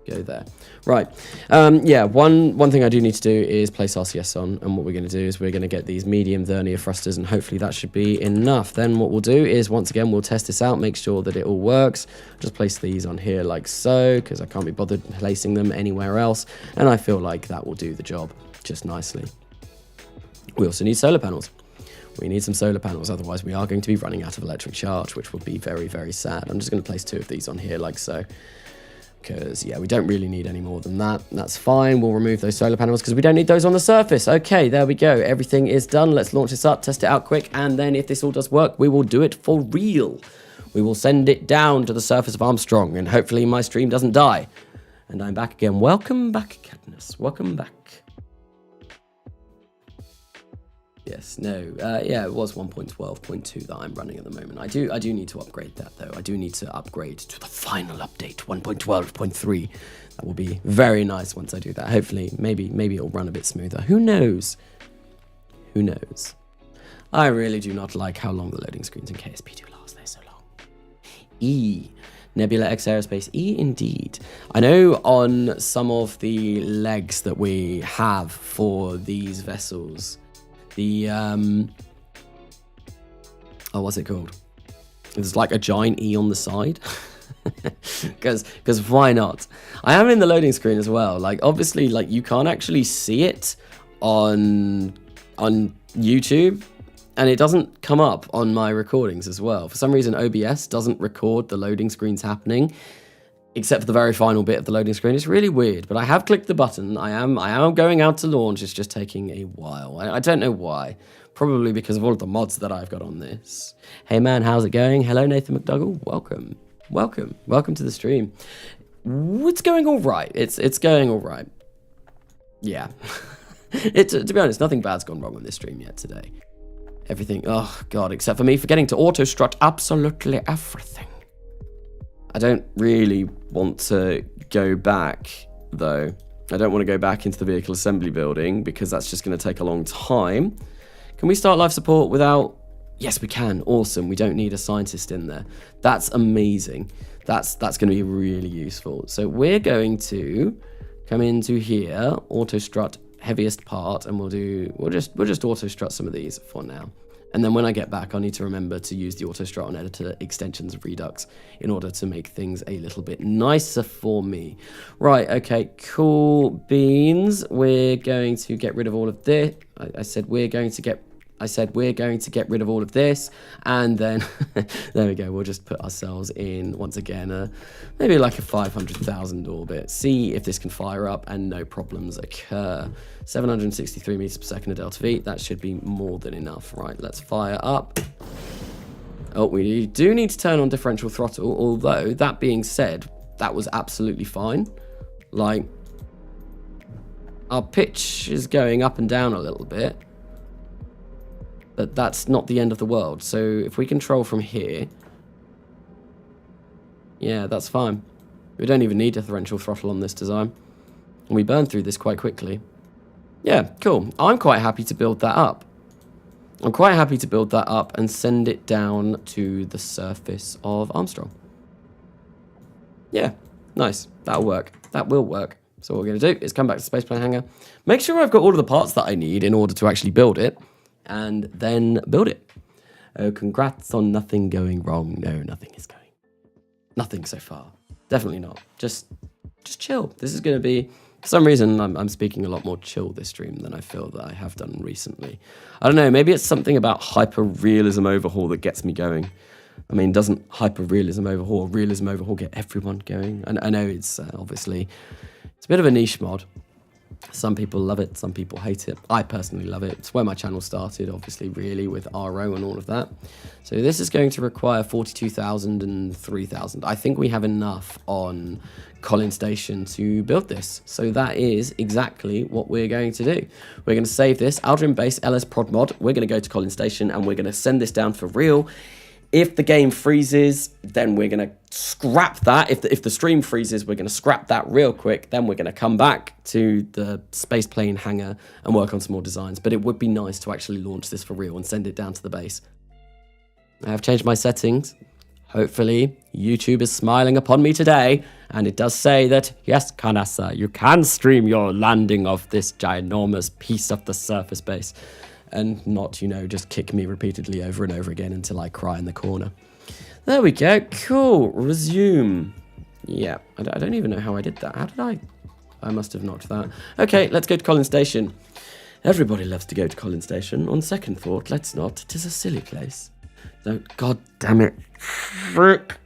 S1: Go there. Right. Yeah, one thing I do need to do is place RCS on, and what we're going to do is we're going to get these medium vernier thrusters, and hopefully that should be enough. Then what we'll do is, once again, we'll test this out, make sure that it all works. Just place these on here like so, because I can't be bothered placing them anywhere else, and I feel like that will do the job just nicely. We also need solar panels. We need some solar panels, otherwise we are going to be running out of electric charge, which will be very, very sad. I'm just going to place 2 of these on here like so, because, yeah, we don't really need any more than that. That's fine. We'll remove those solar panels because we don't need those on the surface. Okay, there we go. Everything is done. Let's launch this up, test it out quick, and then if this all does work, we will do it for real. We will send it down to the surface of Armstrong, and hopefully my stream doesn't die. And I'm back again. Welcome back, Cadmus. Welcome back. Yes, no, yeah, it was 1.12.2 that I'm running at the moment. I do need to upgrade that though. I do need to upgrade to the final update, 1.12.3. That will be very nice once I do that. Hopefully, maybe it'll run a bit smoother. Who knows? Who knows? I really do not like how long the loading screens in KSP do last. They're so long. E. Nebula X Aerospace. E indeed. I know on some of the legs that we have for these vessels, the oh, what's it called? There's like a giant E on the side. Because why not? I am in the loading screen as well. Like, obviously, like, you can't actually see it on YouTube, and it doesn't come up on my recordings as well. For some reason, OBS doesn't record the loading screens happening, except for the very final bit of the loading screen. It's really weird, but I have clicked the button. I am going out to launch. It's just taking a while. I don't know why. Probably because of all of the mods that I've got on this. Hey man, how's it going? Hello, Nathan McDougall. Welcome to the stream. It's going all right. It's going all right. Yeah. To be honest, nothing bad's gone wrong on this stream yet today. Everything, oh god, except for me forgetting to auto strut absolutely everything. I don't really want to go back, though. I don't want to go back into the vehicle assembly building because that's just going to take a long time. Can we start life support without... Yes, we can. Awesome. We don't need a scientist in there. That's amazing. That's going to be really useful. So we're going to come into here, auto strut heaviest part, and we'll just auto strut some of these for now. And then when I get back, I'll need to remember to use the auto strut on editor extensions of Redux in order to make things a little bit nicer for me. Right, okay, cool beans. We're going to get rid of all of this. I said we're going to get rid of all of this, and then there we go. We'll just put ourselves in once again, maybe like a 500,000 orbit. See if this can fire up, and no problems occur. 763 meters per second of delta V. That should be more than enough. Right, let's fire up. Oh, we do need to turn on differential throttle. Although that being said, that was absolutely fine. Like, our pitch is going up and down a little bit. But that's not the end of the world. So if we control from here, yeah, that's fine. We don't even need differential throttle on this design. And we burn through this quite quickly. Yeah, cool. I'm quite happy to build that up. I'm quite happy to build that up and send it down to the surface of Armstrong. Yeah, nice. That'll work. That will work. So what we're going to do is come back to the spaceplane hangar, make sure I've got all of the parts that I need in order to actually build it, and then build it. Oh, congrats on nothing going wrong. No, nothing is going. Nothing so far. Definitely not. Just chill. This is going to be, for some reason, I'm speaking a lot more chill this stream than I feel that I have done recently. I don't know, maybe it's something about hyper-realism overhaul that gets me going. I mean, doesn't hyper-realism overhaul or realism overhaul get everyone going? And I know it's obviously, it's a bit of a niche mod. Some people love it, some people hate it. I personally love it. It's where my channel started, obviously, really, with RO and all of that. So this is going to require 42,000 and 3,000. I think we have enough on Colin Station to build this. So that is exactly what we're going to do. We're going to save this, Aldrin Base LS Prod Mod. We're going to go to Colin Station and we're going to send this down for real. If the game freezes, then we're going to scrap that. If the stream freezes, we're going to scrap that real quick. Then we're going to come back to the space plane hangar and work on some more designs. But it would be nice to actually launch this for real and send it down to the base. I have changed my settings. Hopefully, YouTube is smiling upon me today. And it does say that, yes, Kanasa, you can stream your landing of this ginormous piece of the surface base. And not, you know, just kick me repeatedly over and over again until I cry in the corner. There we go. Cool. Resume. Yeah, I don't even know how I did that. How did I? I must have knocked that. Okay, let's go to Colin Station. Everybody loves to go to Colin Station. On second thought, let's not. It is a silly place. So, God damn it. Frick.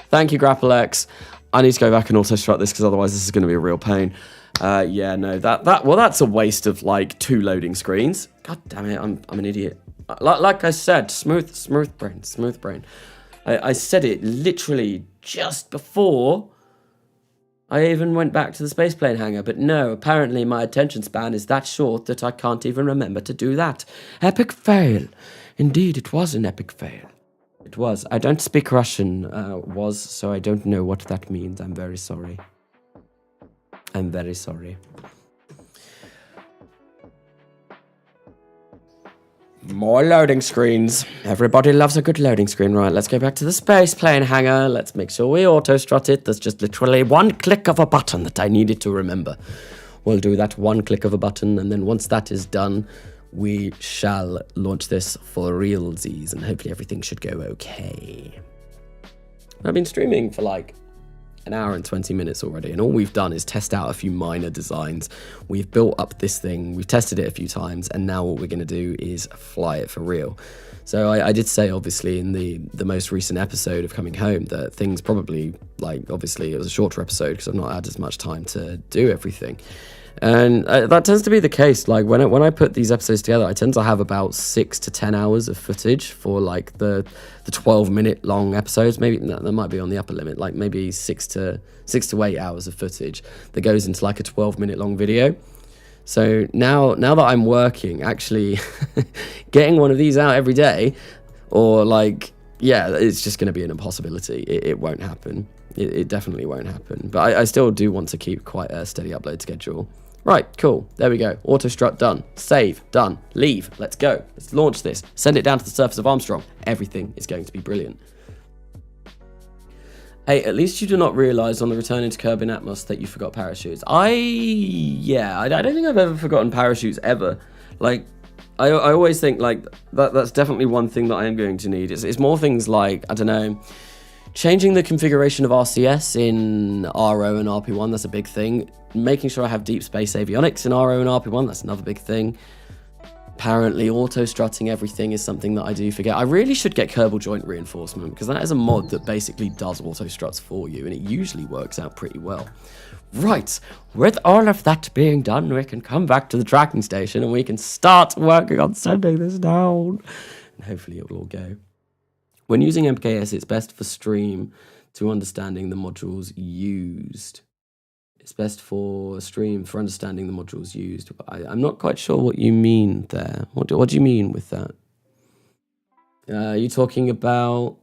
S1: Thank you, GrappleX. I need to go back and auto strut this because otherwise this is going to be a real pain. Yeah, no, well, that's a waste of like 2 loading screens. God damn it, I'm an idiot. Like I said, smooth brain. I said it literally just before I even went back to the spaceplane hangar, but no, apparently my attention span is that short that I can't even remember to do that. Epic fail. Indeed, it was an epic fail. It was. I don't speak Russian, so I don't know what that means. I'm very sorry. I'm very sorry. More loading screens. Everybody loves a good loading screen. Right, let's go back to the space plane hangar. Let's make sure we auto-strut it. There's just literally one click of a button that I needed to remember. We'll do that one click of a button, and then once that is done, we shall launch this for realsies, and hopefully everything should go okay. I've been streaming for like an hour and 20 minutes already, and all we've done is test out a few minor designs. We've built up this thing, we've tested it a few times, and now what we're going to do is fly it for real. So I did say, obviously, in the most recent episode of Coming Home that things probably, like, obviously it was a shorter episode because I've not had as much time to do everything. And that tends to be the case. Like when I put these episodes together, I tend to have about 6 to 10 hours of footage for like the 12-minute long episodes. Maybe that might be on the upper limit, like maybe 6 to 8 hours of footage that goes into like a 12-minute long video. So now that I'm working, actually getting one of these out every day, or like, yeah, it's just going to be an impossibility. It won't happen. It definitely won't happen. But I still do want to keep quite a steady upload schedule. Right, cool. There we go. Auto strut done. Save, done. Leave. Let's go. Let's launch this. Send it down to the surface of Armstrong. Everything is going to be brilliant. Hey, at least you do not realise on the return into Kerbin Atmos that you forgot parachutes. I don't think I've ever forgotten parachutes ever. Like, I always think like that's definitely one thing that I am going to need. It's more things like, I don't know, changing the configuration of RCS in RO and RP1, that's a big thing. Making sure I have deep space avionics in RO and RP1, that's another big thing. Apparently auto-strutting everything is something that I do forget. I really should get Kerbal Joint Reinforcement, because that is a mod that basically does auto-struts for you, and it usually works out pretty well. Right, with all of that being done, we can come back to the tracking station and we can start working on sending this down. And hopefully it will all go. When using MKS, it's best for stream to understanding the modules used. It's best for stream for understanding the modules used. I'm not quite sure what you mean there. What do you mean with that? Are you talking about...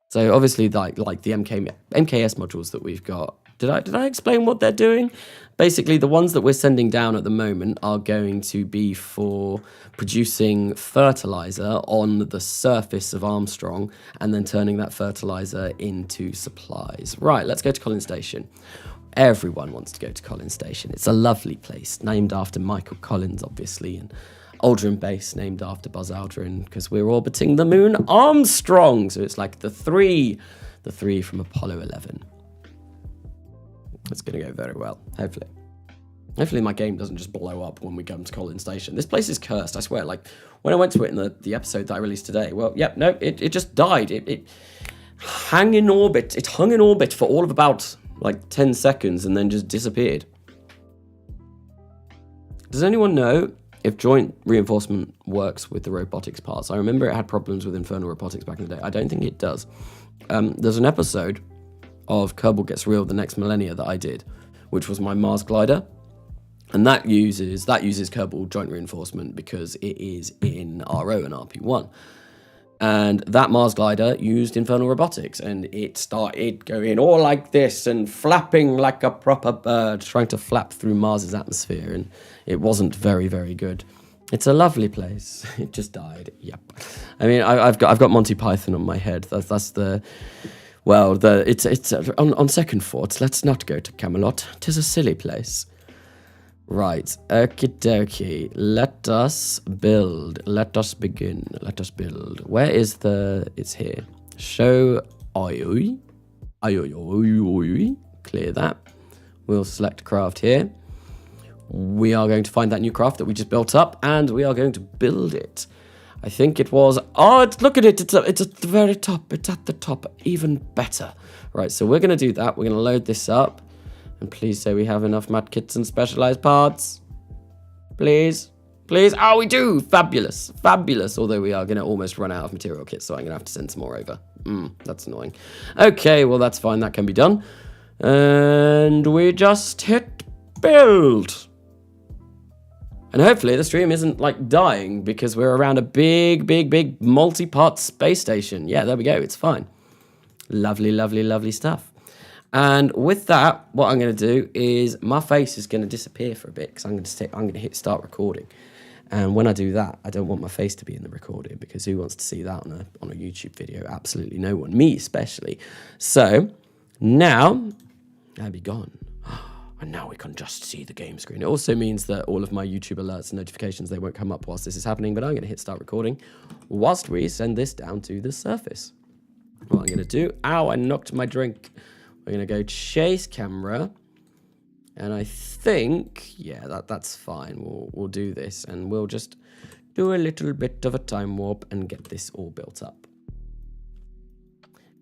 S1: So obviously, like the MKS modules that we've got. Did I explain what they're doing? Basically, the ones that we're sending down at the moment are going to be for producing fertilizer on the surface of Armstrong and then turning that fertilizer into supplies. Right, let's go to Collins Station. Everyone wants to go to Collins Station. It's a lovely place, named after Michael Collins, obviously, and Aldrin base named after Buzz Aldrin because we're orbiting the moon Armstrong. So it's like the three from Apollo 11. It's going to go very well, hopefully. Hopefully my game doesn't just blow up when we come to Collins Station. This place is cursed, I swear. Like, when I went to it in the episode that I released today, well, yep, no, it just died. It hung in orbit. It hung in orbit for all of about, like, 10 seconds and then just disappeared. Does anyone know if joint reinforcement works with the robotics parts? I remember it had problems with Infernal Robotics back in the day. I don't think it does. There's an episode of Kerbal Gets Real the Next Millennia that I did, which was my Mars glider. And that uses Kerbal joint reinforcement because it is in RO and RP1. And that Mars glider used Infernal Robotics, and it started going all like this and flapping like a proper bird, trying to flap through Mars's atmosphere, and it wasn't very, very good. It's a lovely place. It just died. Yep. I mean, I've got Monty Python on my head. That's the... Well, it's on second thoughts, let's not go to Camelot. 'Tis a silly place. Right, okie dokie. Let us build. Let us begin. Let us build. Where is it's here. Show Clear that. We'll select craft here. We are going to find that new craft that we just built up, and we are going to build it. I think it was... Oh, look at it. It's at the very top. It's at the top. Even better. Right, so we're going to do that. We're going to load this up. And please say we have enough mat kits and specialized parts. Please. Please. Oh, we do. Fabulous. Fabulous. Although we are going to almost run out of material kits, so I'm going to have to send some more over. That's annoying. Okay, well, that's fine. That can be done. And we just hit build. And hopefully the stream isn't, like, dying because we're around a big, big, big multi-part space station. Yeah, there we go. It's fine. Lovely, lovely, lovely stuff. And with that, what I'm going to do is my face is going to disappear for a bit because I'm going to hit start recording. And when I do that, I don't want my face to be in the recording because who wants to see that on a YouTube video? Absolutely no one. Me especially. So now I'll be gone. And now we can just see the game screen. It also means that all of my YouTube alerts and notifications, they won't come up whilst this is happening, but I'm going to hit start recording whilst we send this down to the surface. What I'm going to do, ow, I knocked my drink. We're going to go chase camera. And I think, yeah, that's fine. We'll do this and we'll just do a little bit of a time warp and get this all built up.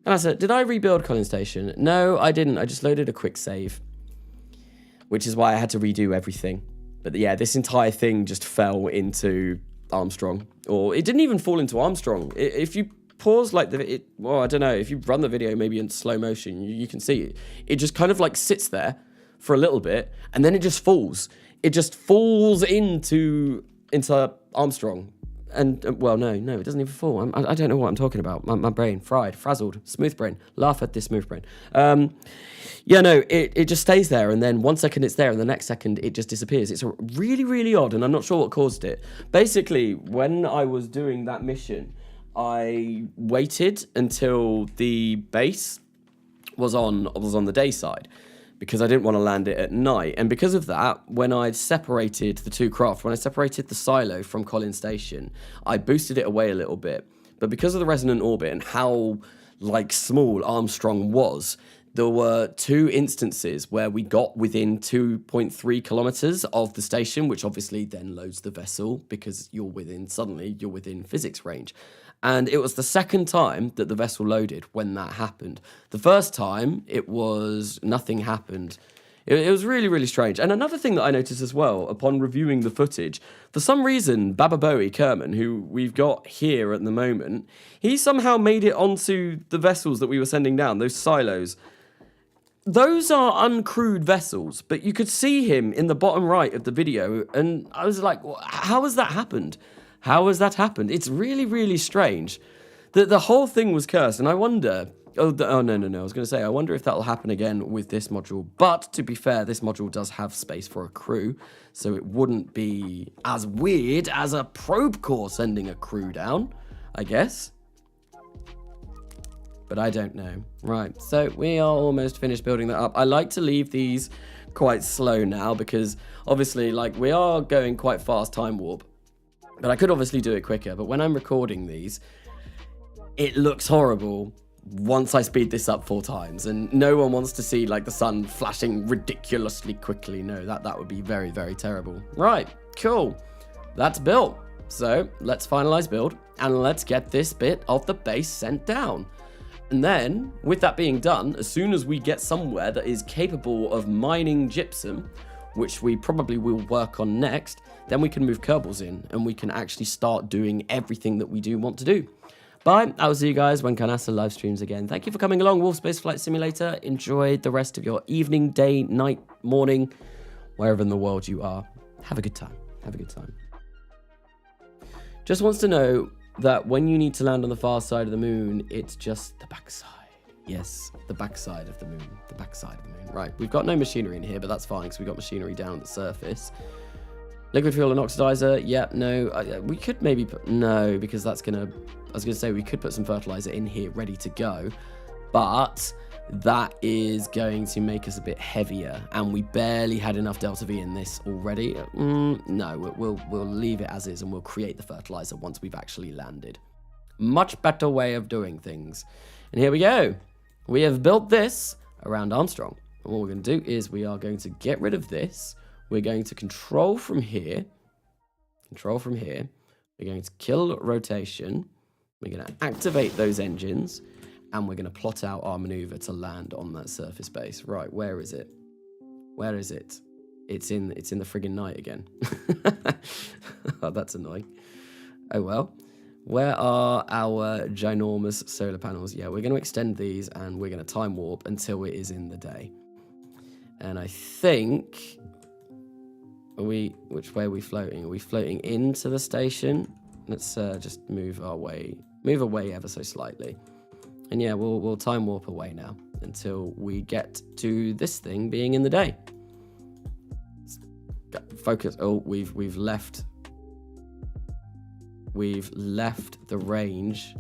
S1: And I said, did I rebuild Collins Station? No, I didn't. I just loaded a quick save, which is why I had to redo everything. But yeah, this entire thing just fell into Armstrong. Or it didn't even fall into Armstrong. If you pause like well, I don't know, if you run the video maybe in slow motion, you can see it. It just kind of like sits there for a little bit, and then it just falls. It just falls into Armstrong. And, well, no, it doesn't even fall. I don't know what I'm talking about. My brain, fried, frazzled, smooth brain. Laugh at this smooth brain. Yeah, no, it just stays there, and then 1 second it's there, and the next second it just disappears. It's really, really odd, and I'm not sure what caused it. Basically, when I was doing that mission, I waited until the base was on the day side, because I didn't want to land it at night. And because of that, when I separated the two craft, when I separated the silo from Collins Station, I boosted it away a little bit. But because of the resonant orbit and how, like, small Armstrong was, there were two instances where we got within 2.3 kilometers of the station, which obviously then loads the vessel because suddenly you're within physics range. And it was the second time that the vessel loaded when that happened. The first time, nothing happened. It was really, really strange. And another thing that I noticed as well, upon reviewing the footage, for some reason, Baba Bowie Kerman, who we've got here at the moment, he somehow made it onto the vessels that we were sending down, those silos. Those are uncrewed vessels, but you could see him in the bottom right of the video, and I was like, how has that happened? How has that happened? It's really, really strange. The whole thing was cursed, and I wonder... no. I was going to say, I wonder if that'll happen again with this module. But, to be fair, this module does have space for a crew, so it wouldn't be as weird as a probe core sending a crew down, I guess. But I don't know. Right, so we are almost finished building that up. I like to leave these quite slow now, because, obviously, like, we are going quite fast time warp. But I could obviously do it quicker. But when I'm recording these, it looks horrible once I speed this up 4 times. And no one wants to see like the sun flashing ridiculously quickly. No, that would be very, very terrible. Right, cool. That's built. So let's finalize build and let's get this bit of the base sent down. And then with that being done, as soon as we get somewhere that is capable of mining gypsum, which we probably will work on next, then we can move Kerbals in and we can actually start doing everything that we do want to do. Bye. I'll see you guys when Canasta live streams again. Thank you for coming along, Wolf Space Flight Simulator. Enjoy the rest of your evening, day, night, morning, wherever in the world you are. Have a good time. Have a good time. Just wants to know that when you need to land on the far side of the moon, it's just the backside. Yes, the backside of the moon. The backside of the moon. Right, we've got no machinery in here, but that's fine because we've got machinery down at the surface. Liquid fuel and oxidizer, yeah, no. We could maybe put, no, because that's gonna, I was gonna say we could put some fertilizer in here ready to go, but that is going to make us a bit heavier, and we barely had enough delta V in this already. No, we'll leave it as is, and we'll create the fertilizer once we've actually landed. Much better way of doing things. And here we go. We have built this around Armstrong. And what we're going to do is we are going to get rid of this. We're going to control from here. Control from here. We're going to kill rotation. We're going to activate those engines. And we're going to plot out our maneuver to land on that surface base. Right, where is it? Where is it? It's in the friggin' night again. Oh, that's annoying. Oh well. Where are our ginormous solar panels? Yeah, we're going to extend these and we're going to time warp until it is in the day. And I think, which way are we floating? Are we floating into the station? Let's just move away ever so slightly. And yeah, we'll time warp away now until we get to this thing being in the day. Focus. Oh, we've left the range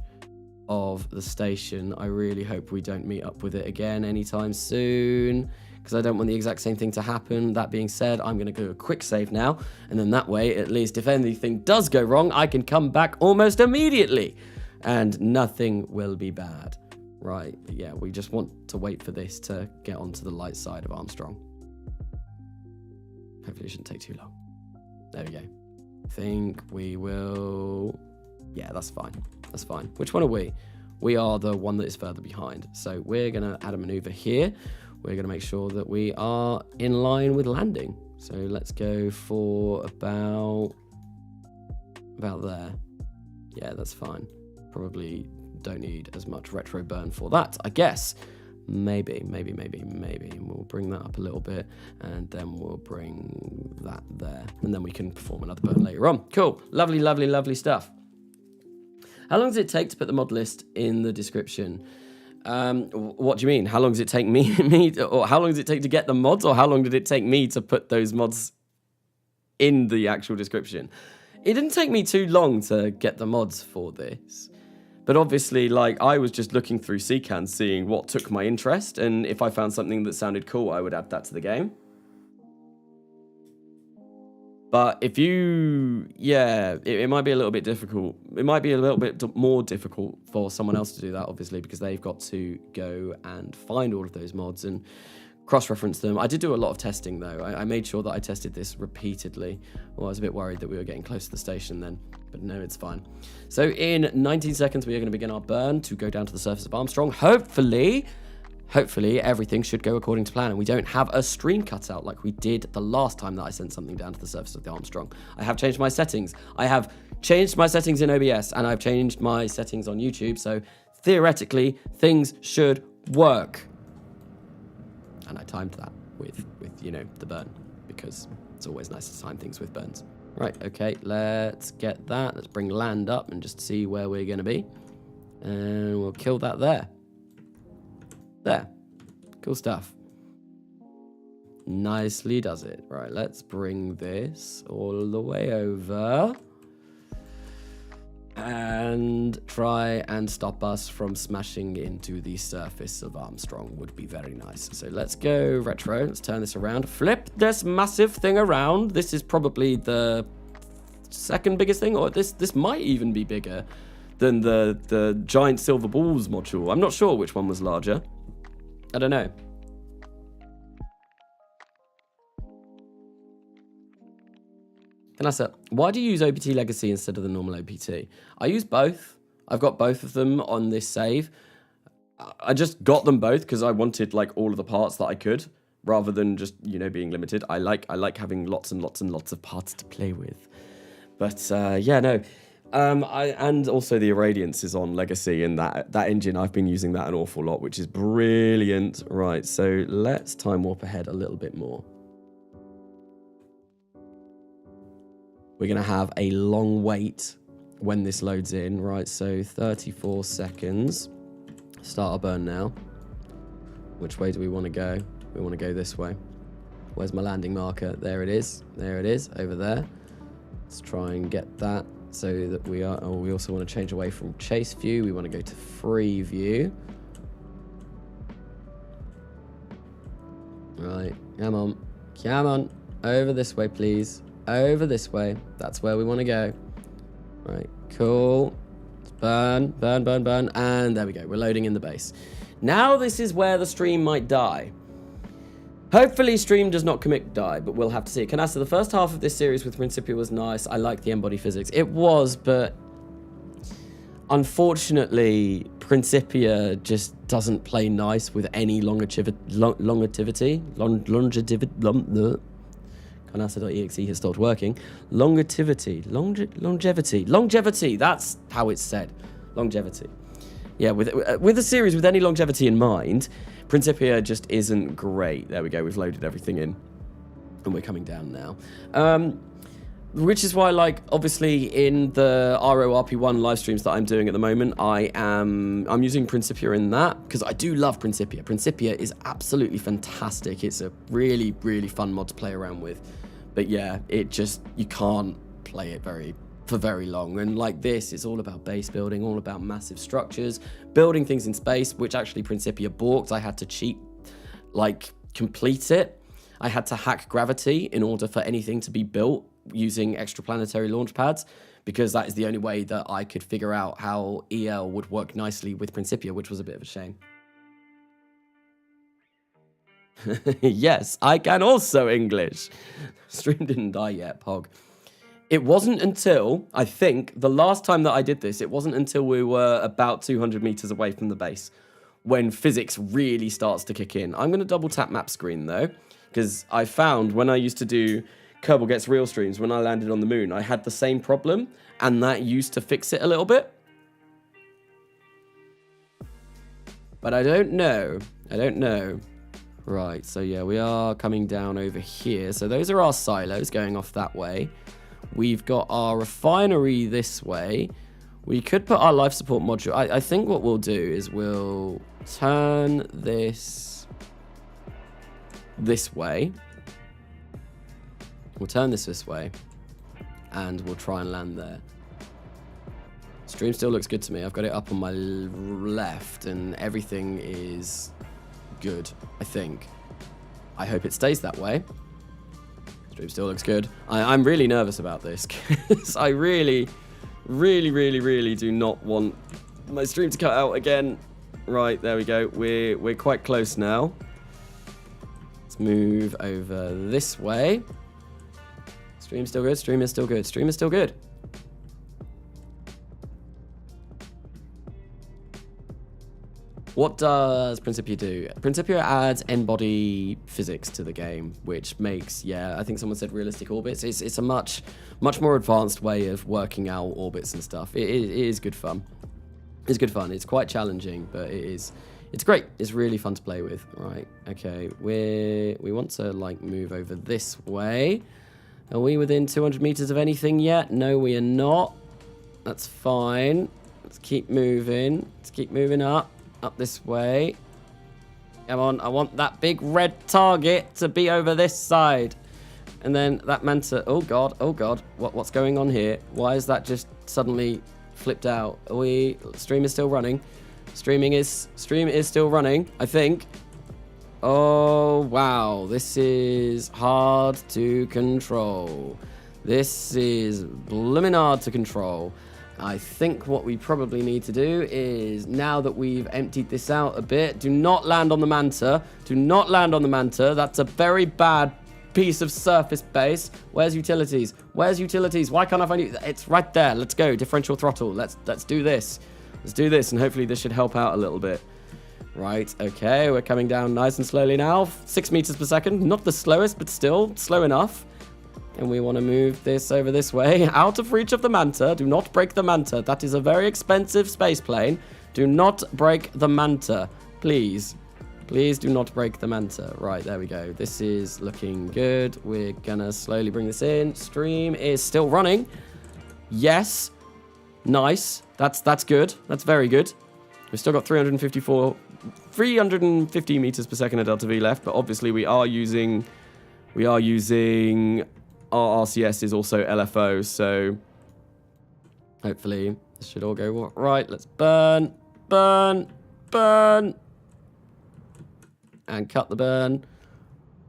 S1: of the station. I really hope we don't meet up with it again anytime soon, because I don't want the exact same thing to happen. That being said, I'm going to do a quick save now, and then that way, at least if anything does go wrong, I can come back almost immediately, and nothing will be bad. Right, yeah, we just want to wait for this to get onto the light side of Armstrong. Hopefully it shouldn't take too long. There we go. I think we will... Yeah, that's fine. That's fine. Which one are we? We are the one that is further behind. So we're going to add a maneuver here. We're going to make sure that we are in line with landing. So let's go for about there. Yeah, that's fine. Probably don't need as much retro burn for that, I guess. Maybe. We'll bring that up a little bit, and then we'll bring that there, and then we can perform another burn later on. Cool. Lovely stuff. How long does it take to put the mod list in the description? What do you mean? How long does it take or how long does it take to get the mods, or how long did it take me to put those mods in the actual description? It didn't take me too long to get the mods for this. But obviously, like, I was just looking through CCAN, seeing what took my interest, and if I found something that sounded cool, I would add that to the game. But if you, yeah, it might be a little bit difficult. It might be a little bit more difficult for someone else to do that, obviously, because they've got to go and find all of those mods and cross-reference them. I did do a lot of testing, though. I made sure that I tested this repeatedly. Well, I was a bit worried that we were getting close to the station then, but no, it's fine. So in 19 seconds, we are going to begin our burn to go down to the surface of Armstrong. Hopefully everything should go according to plan, and we don't have a stream cutout like we did the last time that I sent something down to the surface of the Armstrong. I have changed my settings. I have changed my settings in OBS, and I've changed my settings on YouTube, so theoretically, things should work. And I timed that with you know, the burn, because it's always nice to time things with burns. Right, okay, let's get that. Let's bring land up and just see where we're going to be. And we'll kill that there. There. Cool stuff. Nicely does it. Right, let's bring this all the way over. And try and stop us from smashing into the surface of Armstrong would be very nice. So let's go retro. Let's turn this around. Flip this massive thing around. This is probably the second biggest thing, or this might even be bigger than the giant silver balls module. I'm not sure which one was larger. I don't know. Can I say, why do you use OPT Legacy instead of the normal OPT? I use both. I've got both of them on this save. I just got them both because I wanted like all of the parts that I could, rather than just, you know, being limited. I like having lots and lots and lots of parts to play with. But yeah, no. And also the irradiance is on Legacy, and that engine, I've been using that an awful lot, which is brilliant. Right, so let's time warp ahead a little bit more. We're going to have a long wait when this loads in, right? So 34 seconds. Start our burn now. Which way do we want to go? We want to go this way. Where's my landing marker? There it is. There it is, over there. Let's try and get that so that we are... Oh, we also want to change away from chase view. We want to go to free view. Right, come on. Come on. Over this way, please. Over this way. That's where we want to go. Right, cool. Let's burn, burn, burn, burn. And there we go. We're loading in the base. Now this is where the stream might die. Hopefully stream does not commit die, but we'll have to see. Canasta, the first half of this series with Principia was nice. I like the embody physics. It was, but unfortunately, Principia just doesn't play nice with any longevity. Canasta.exe has stopped working. Longevity, that's how it's said. Longevity. Yeah, with a series with any longevity in mind, Principia just isn't great. There we go, we've loaded everything in. And we're coming down now. Which is why, like, obviously in the RORP1 live streams that I'm doing at the moment, I'm using Principia in that, because I do love Principia. Principia is absolutely fantastic. It's a really, really fun mod to play around with. But yeah, it just, you can't play it for very long. And like this, it's all about base building, all about massive structures, building things in space, which actually Principia balked. I had to cheat, like, complete it. I had to hack gravity in order for anything to be built using extraplanetary launch pads, because that is the only way that I could figure out how EL would work nicely with Principia, which was a bit of a shame. Yes, I can also English. Stream didn't die yet, Pog. It wasn't until, I think, the last time that I did this, it wasn't until we were about 200 meters away from the base when physics really starts to kick in. I'm going to double tap map screen though, because I found when I used to do Kerbal Gets Real streams, when I landed on the moon, I had the same problem, and that used to fix it a little bit. But I don't know. Right, so yeah, we are coming down over here. So those are our silos going off that way. We've got our refinery this way. We could put our life support module. I think what we'll do is we'll turn this way. We'll turn this way, and we'll try and land there. Stream still looks good to me. I've got it up on my left, and everything is good, I think. I hope it stays that way. Stream still looks good. I'm really nervous about this, because I really do not want my stream to cut out again. Right, there we go. We're quite close now. Let's move over this way. Stream still good, stream is still good, stream is still good. What does Principia do? Principia adds n-body physics to the game, which makes, yeah, I think someone said realistic orbits. It's a much more advanced way of working out orbits and stuff. It is good fun. It's good fun. It's quite challenging, but it's great. It's really fun to play with. Right, okay, we want to like move over this way. Are we within 200 meters of anything yet? No, we are not. That's fine. Let's keep moving. Let's keep moving up this way. Come on, I want that big red target to be over this side. And then that Manta, oh god, what's going on here? Why is that just suddenly flipped out? Stream is still running. Stream is still running, I think. Oh, wow, this is hard to control. This is blooming hard to control. I think what we probably need to do is, now that we've emptied this out a bit, do not land on the Manta. Do not land on the Manta. That's a very bad piece of surface base. Where's utilities? Where's utilities? Why can't I find you? It's right there. Let's go. Differential throttle. Let's do this. Let's do this, and hopefully this should help out a little bit. Right, okay, we're coming down nice and slowly now. 6 meters per second. Not the slowest, but still slow enough. And we want to move this over this way, out of reach of the Manta. Do not break the Manta. That is a very expensive space plane. Do not break the Manta, please. Please do not break the Manta. Right, there we go. This is looking good. We're going to slowly bring this in. Stream is still running. Yes. Nice. That's good. That's very good. We've still got 350 meters per second of delta V left, but obviously we are using our RCS is also LFO, so hopefully this should all go right. Let's burn, and cut the burn,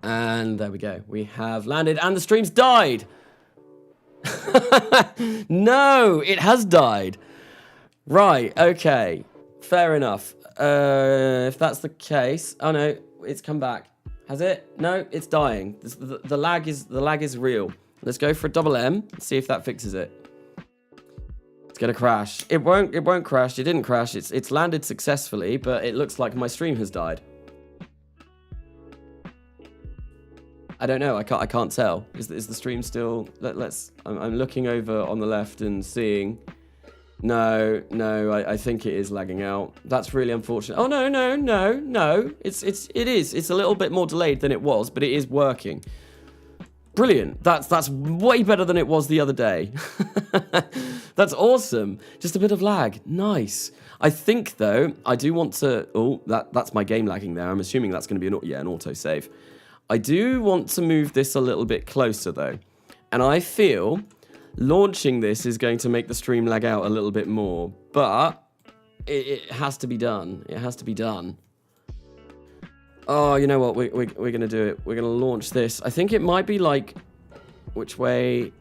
S1: and there we go. We have landed, and the stream's died. No, it has died. Right, okay, fair enough. If that's the case, oh no, it's come back. Has it? No, it's dying. The lag is real. Let's go for a double M. See if that fixes it. It's gonna crash. It won't crash. It didn't crash. It's landed successfully, but it looks like my stream has died. I don't know. I can't tell. Is the stream still? I'm looking over on the left and seeing. No, I think it is lagging out. That's really unfortunate. Oh, no. It is. It's a little bit more delayed than it was, but it is working. Brilliant. That's way better than it was the other day. That's awesome. Just a bit of lag. Nice. I think, though, I do want to... Oh, that's my game lagging there. I'm assuming that's going to be an autosave. I do want to move this a little bit closer, though. And I feel... launching this is going to make the stream lag out a little bit more, but it has to be done. It has to be done. Oh, you know what? We're going to do it. We're going to launch this. I think it might be like... which way?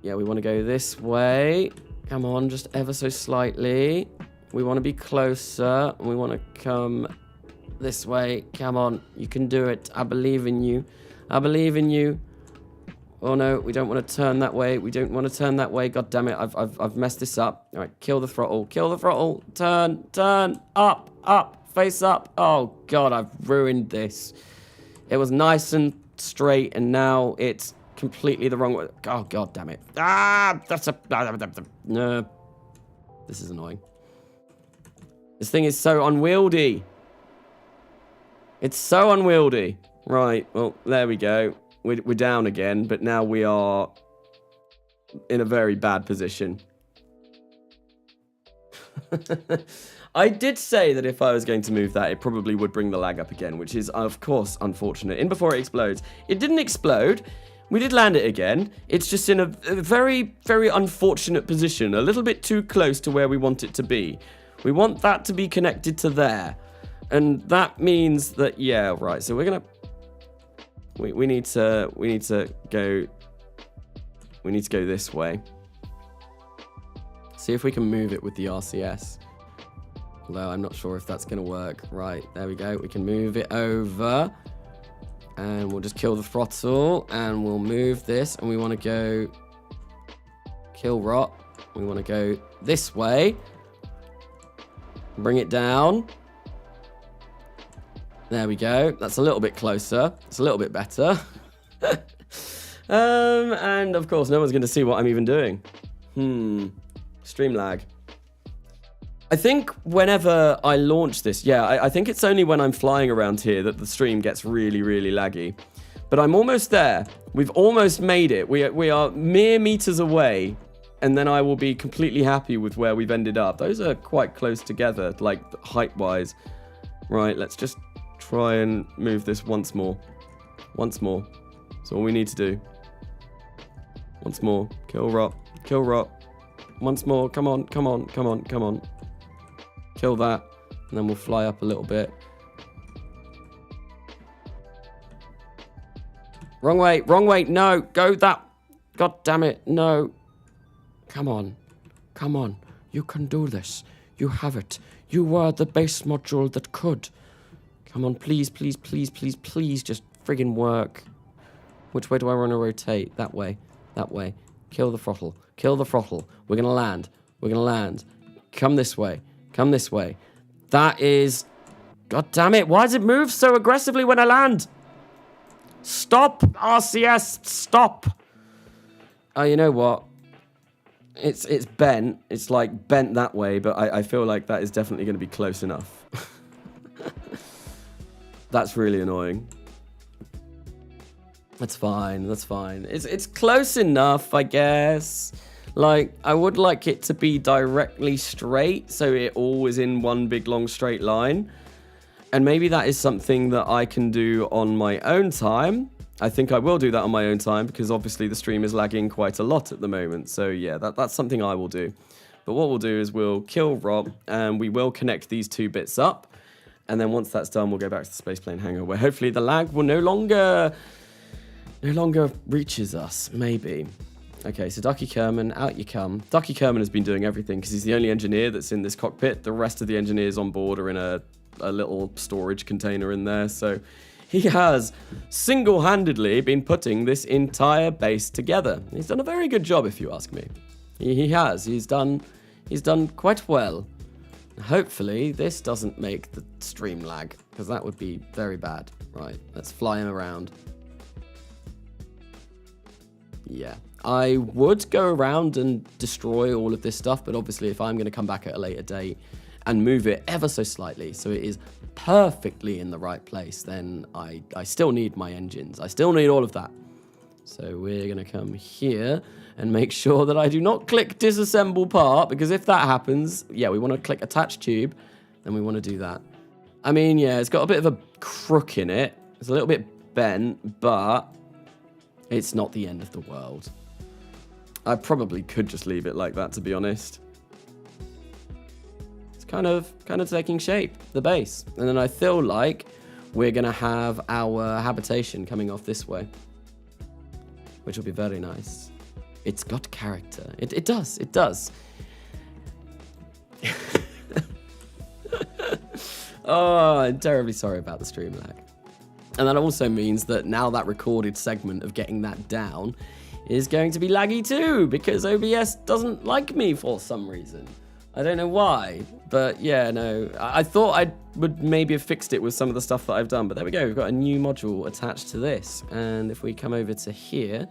S1: Yeah, we want to go this way. Come on, just ever so slightly. We want to be closer. We want to come this way. Come on, you can do it. I believe in you. I believe in you. Oh no, we don't want to turn that way. We don't want to turn that way. God damn it, I've messed this up. All right, kill the throttle. Kill the throttle. Turn. Up. Face up. Oh god, I've ruined this. It was nice and straight, and now it's completely the wrong way. Oh god damn it. No. This is annoying. This thing is so unwieldy. It's so unwieldy. Right, well, there we go. We're down again, but now we are in a very bad position. I did say that if I was going to move that, it probably would bring the lag up again, which is, of course, unfortunate. In before it explodes. It didn't explode. We did land it again. It's just in a very, very unfortunate position, a little bit too close to where we want it to be. We want that to be connected to there. And that means that, yeah, right, so we're going to... We need to go this way. See if we can move it with the RCS. Although I'm not sure if that's going to work. Right, there we go. We can move it over. And we'll just kill the throttle. And we'll move this. And we want to go... Kill rot. We want to go this way. Bring it down. There we go. That's a little bit closer. It's a little bit better. And of course, no one's going to see what I'm even doing. Stream lag. I think whenever I launch this, yeah, I think it's only when I'm flying around here that the stream gets really, really laggy. But I'm almost there. We've almost made it. We are mere meters away. And then I will be completely happy with where we've ended up. Those are quite close together, like height-wise. Right, let's just... try and move this once more. Once more. That's all we need to do. Once more. Kill rot. Kill rot. Once more. Come on. Kill that. And then we'll fly up a little bit. Wrong way. No. Go that. God damn it. No. Come on. Come on. You can do this. You have it. You were the base module that could. Come on, please, please, please, please, please just friggin' work. Which way do I want to rotate? That way. That way. Kill the throttle. Kill the throttle. We're going to land. We're going to land. Come this way. Come this way. That is... God damn it. Why does it move so aggressively when I land? Stop, RCS. Stop. Oh, you know what? It's bent. It's like bent that way, but I feel like that is definitely going to be close enough. That's really annoying. That's fine. That's fine. It's close enough, I guess. Like, I would like it to be directly straight, so it all is in one big long straight line. And maybe that is something that I can do on my own time. I think I will do that on my own time because obviously the stream is lagging quite a lot at the moment. So yeah, that's something I will do. But what we'll do is we'll kill Rob and we will connect these two bits up. And then once that's done, we'll go back to the spaceplane hangar where hopefully the lag will no longer reaches us, maybe. Okay, so Ducky Kerman, out you come. Ducky Kerman has been doing everything because he's the only engineer that's in this cockpit. The rest of the engineers on board are in a little storage container in there. So he has single-handedly been putting this entire base together. He's done a very good job, if you ask me. He has. He's done quite well. Hopefully, this doesn't make the stream lag, because that would be very bad. Right, let's fly him around. Yeah. I would go around and destroy all of this stuff, but obviously if I'm going to come back at a later date and move it ever so slightly so it is perfectly in the right place, then I still need my engines. I still need all of that. So we're going to come here and make sure that I do not click disassemble part, because if that happens, yeah, we want to click attach tube, then we want to do that. I mean, yeah, it's got a bit of a crook in it. It's a little bit bent, but it's not the end of the world. I probably could just leave it like that, to be honest. It's kind of taking shape, the base. And then I feel like we're going to have our habitation coming off this way, which will be very nice. It's got character. It does. It does. Oh, I'm terribly sorry about the stream lag. And that also means that now that recorded segment of getting that down is going to be laggy too, because OBS doesn't like me for some reason. I don't know why, but yeah, no. I thought I would maybe have fixed it with some of the stuff that I've done, but there we go. We've got a new module attached to this. And if we come over to here,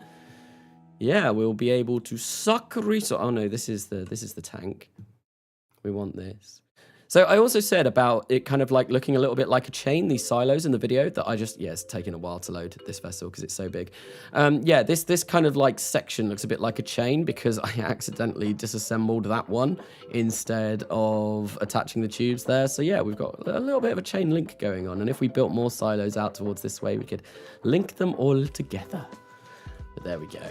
S1: yeah, we'll be able to suck resource. Oh no, this is the tank. We want this. So I also said about it kind of like looking a little bit like a chain, these silos in the video that I just, yeah, it's taking a while to load this vessel because it's so big. Yeah, this kind of like section looks a bit like a chain because I accidentally disassembled that one instead of attaching the tubes there. So yeah, we've got a little bit of a chain link going on. And if we built more silos out towards this way, we could link them all together. But there we go.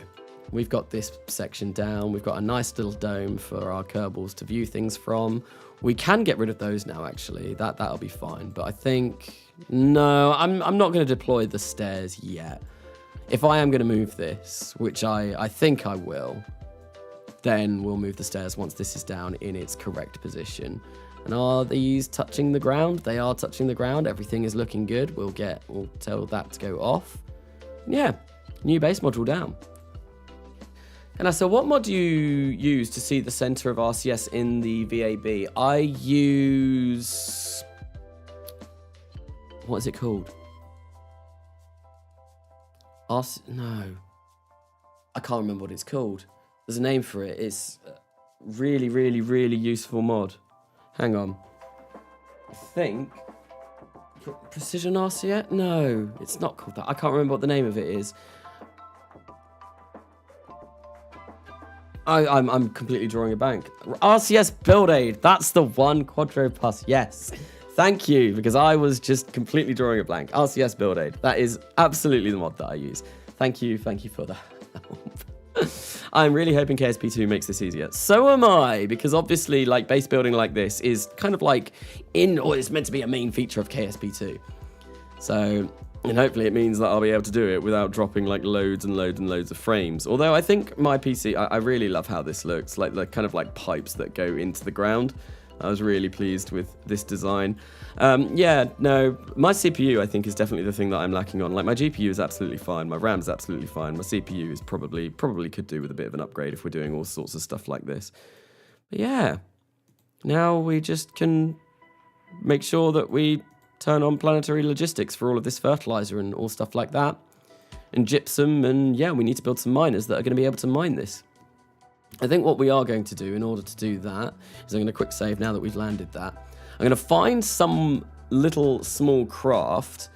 S1: We've got this section down. We've got a nice little dome for our Kerbals to view things from. We can get rid of those now, actually. That'll be fine. But I think... No, I'm not going to deploy the stairs yet. If I am going to move this, which I think I will, then we'll move the stairs once this is down in its correct position. And are these touching the ground? They are touching the ground. Everything is looking good. We'll tell that to go off. Yeah, new base module down. And so what mod do you use to see the center of RCS in the VAB? I use... What is it called? No. I can't remember what it's called. There's a name for it. It's a really, really, really useful mod. Hang on. I think... Precision RCS? No, it's not called that. I can't remember what the name of it is. I'm completely drawing a blank. RCS Build Aid. That's the one, Quadro Plus. Yes. Thank you, because I was just completely drawing a blank. RCS Build Aid. That is absolutely the mod that I use. Thank you for that. I'm really hoping KSP2 makes this easier. So am I, because obviously, like, base building like this is kind of like or it's meant to be a main feature of KSP2. So And hopefully it means that I'll be able to do it without dropping like loads and loads and loads of frames. Although I think my PC, I really love how this looks, like the kind of like pipes that go into the ground. I was really pleased with this design. Yeah, no, my CPU I think is definitely the thing that I'm lacking on. Like my GPU is absolutely fine, my RAM is absolutely fine, my CPU is probably could do with a bit of an upgrade if we're doing all sorts of stuff like this. But yeah, now we just can make sure that we turn on planetary logistics for all of this fertilizer and all stuff like that. And gypsum, and yeah, we need to build some miners that are going to be able to mine this. I think what we are going to do in order to do that is I'm going to quick save now that we've landed that. I'm going to find some little small craft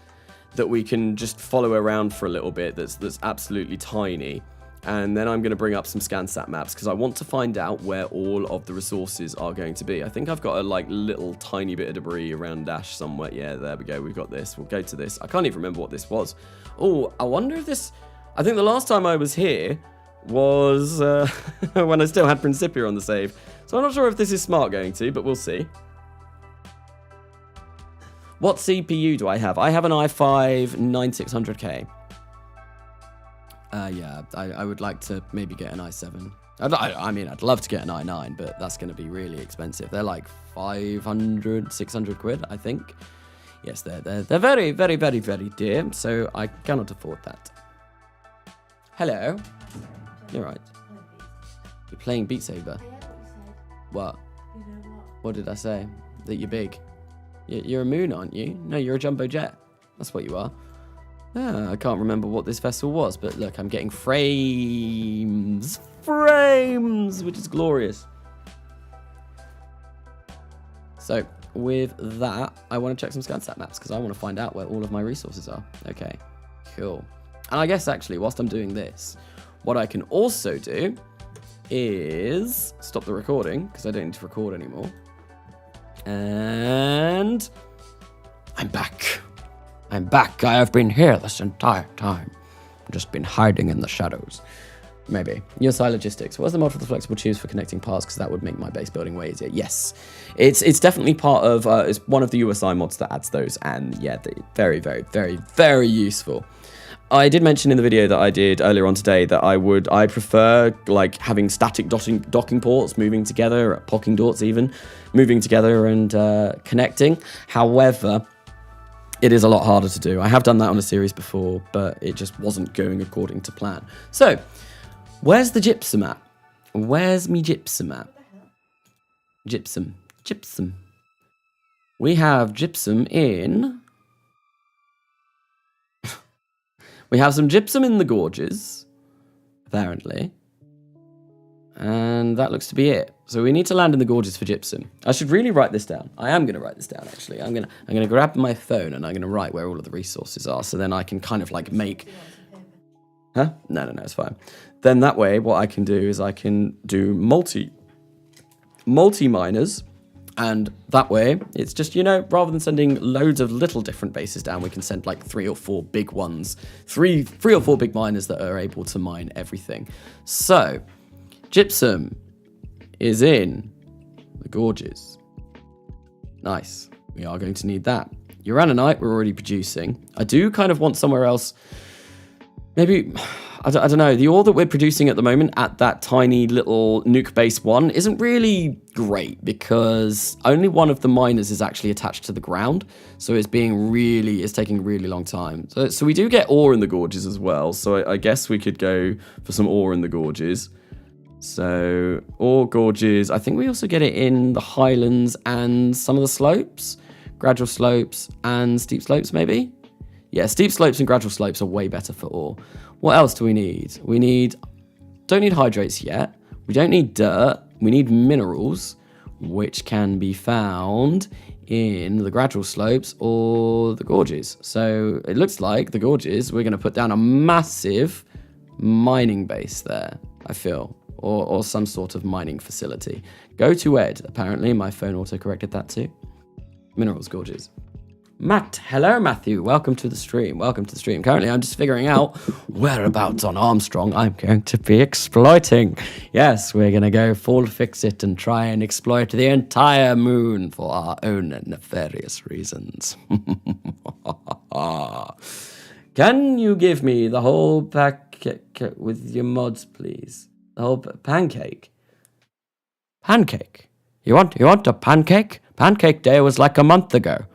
S1: that we can just follow around for a little bit that's absolutely tiny. And then I'm going to bring up some ScanSat maps because I want to find out where all of the resources are going to be. I think I've got a like little tiny bit of debris around Dash somewhere. Yeah, there we go. We've got this. We'll go to this. I can't even remember what this was. Oh, I wonder if this... I think the last time I was here was when I still had Principia on the save. So I'm not sure if this is smart going to, but we'll see. What CPU do I have? I have an i5 9600K. Yeah, I would like to maybe get an i7. I mean, I'd love to get an i9, but that's going to be really expensive. They're like 500, 600 quid, I think. Yes, they're very, very, very, very dear, so I cannot afford that. Hello. You're right. You're playing Beat Saber. What? What did I say? That you're big. You're a moon, aren't you? No, you're a jumbo jet. That's what you are. I can't remember what this vessel was, but look, I'm getting frames, which is glorious. So with that, I want to check some ScanSat maps because I want to find out where all of my resources are. Okay, cool. And I guess actually, whilst I'm doing this, what I can also do is stop the recording because I don't need to record anymore. And I'm back. I'm back. I have been here this entire time. I've just been hiding in the shadows. Maybe. USI Logistics. What's the mod for the flexible tubes for connecting parts? Because that would make my base building way easier. Yes. It's definitely part of, it's one of the USI mods that adds those. And yeah, very, very, very, very useful. I did mention in the video that I did earlier on today that I prefer like having static docking ports moving together, pocking dots even, moving together and connecting. However, it is a lot harder to do. I have done that on a series before, but it just wasn't going according to plan. So, where's the gypsum at? Where's me gypsum at? Gypsum. We have gypsum in... We have some gypsum in the gorges, apparently. And that looks to be it. So we need to land in the gorges for gypsum. I should really write this down. I am going to write this down, actually. I'm gonna grab my phone and I'm going to write where all of the resources are. So then I can kind of like make... Huh? No, it's fine. Then that way, what I can do is I can do multi-miners. And that way, it's just, you know, rather than sending loads of little different bases down, we can send like 3 or 4 big ones. Three or four big miners that are able to mine everything. So, gypsum is in the gorges. Nice. We are going to need that. Uraninite, we're already producing. I do kind of want somewhere else. Maybe... I don't know, the ore that we're producing at the moment at that tiny little nuke base 1 isn't really great because only one of the miners is actually attached to the ground. So it's taking a really long time. So we do get ore in the gorges as well. So I guess we could go for some ore in the gorges. So ore gorges, I think we also get it in the highlands and some of the slopes, gradual slopes and steep slopes maybe. Yeah, steep slopes and gradual slopes are way better for ore. What else do we need? Don't need hydrates yet. We don't need dirt. We need minerals, which can be found in the gradual slopes or the gorges. So it looks like the gorges, we're going to put down a massive mining base there, I feel, or some sort of mining facility. Go to Ed. Apparently, my phone auto-corrected that too. Minerals, gorges. Matt, hello Matthew, welcome to the stream, Currently I'm just figuring out whereabouts on Armstrong I'm going to be exploiting. Yes, we're going to go full fix it and try and exploit the entire moon for our own nefarious reasons. Can you give me the whole packet with your mods, please? The whole pancake. Pancake? You want a pancake? Pancake day was like a month ago.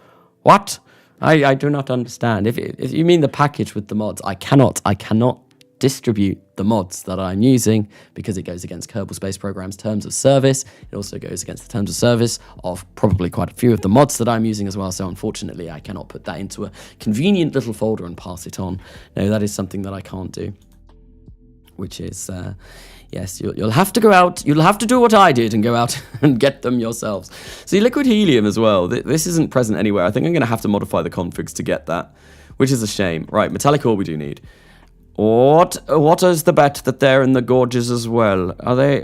S1: What? I do not understand. If you mean the package with the mods, I cannot distribute the mods that I'm using because it goes against Kerbal Space Program's terms of service. It also goes against the terms of service of probably quite a few of the mods that I'm using as well. So unfortunately, I cannot put that into a convenient little folder and pass it on. No, that is something that I can't do, which is... yes, you'll have to go out. You'll have to do what I did and go out and get them yourselves. See, liquid helium as well. This isn't present anywhere. I think I'm going to have to modify the configs to get that, which is a shame. Right, metallic ore we do need. What is the bet that they're in the gorges as well?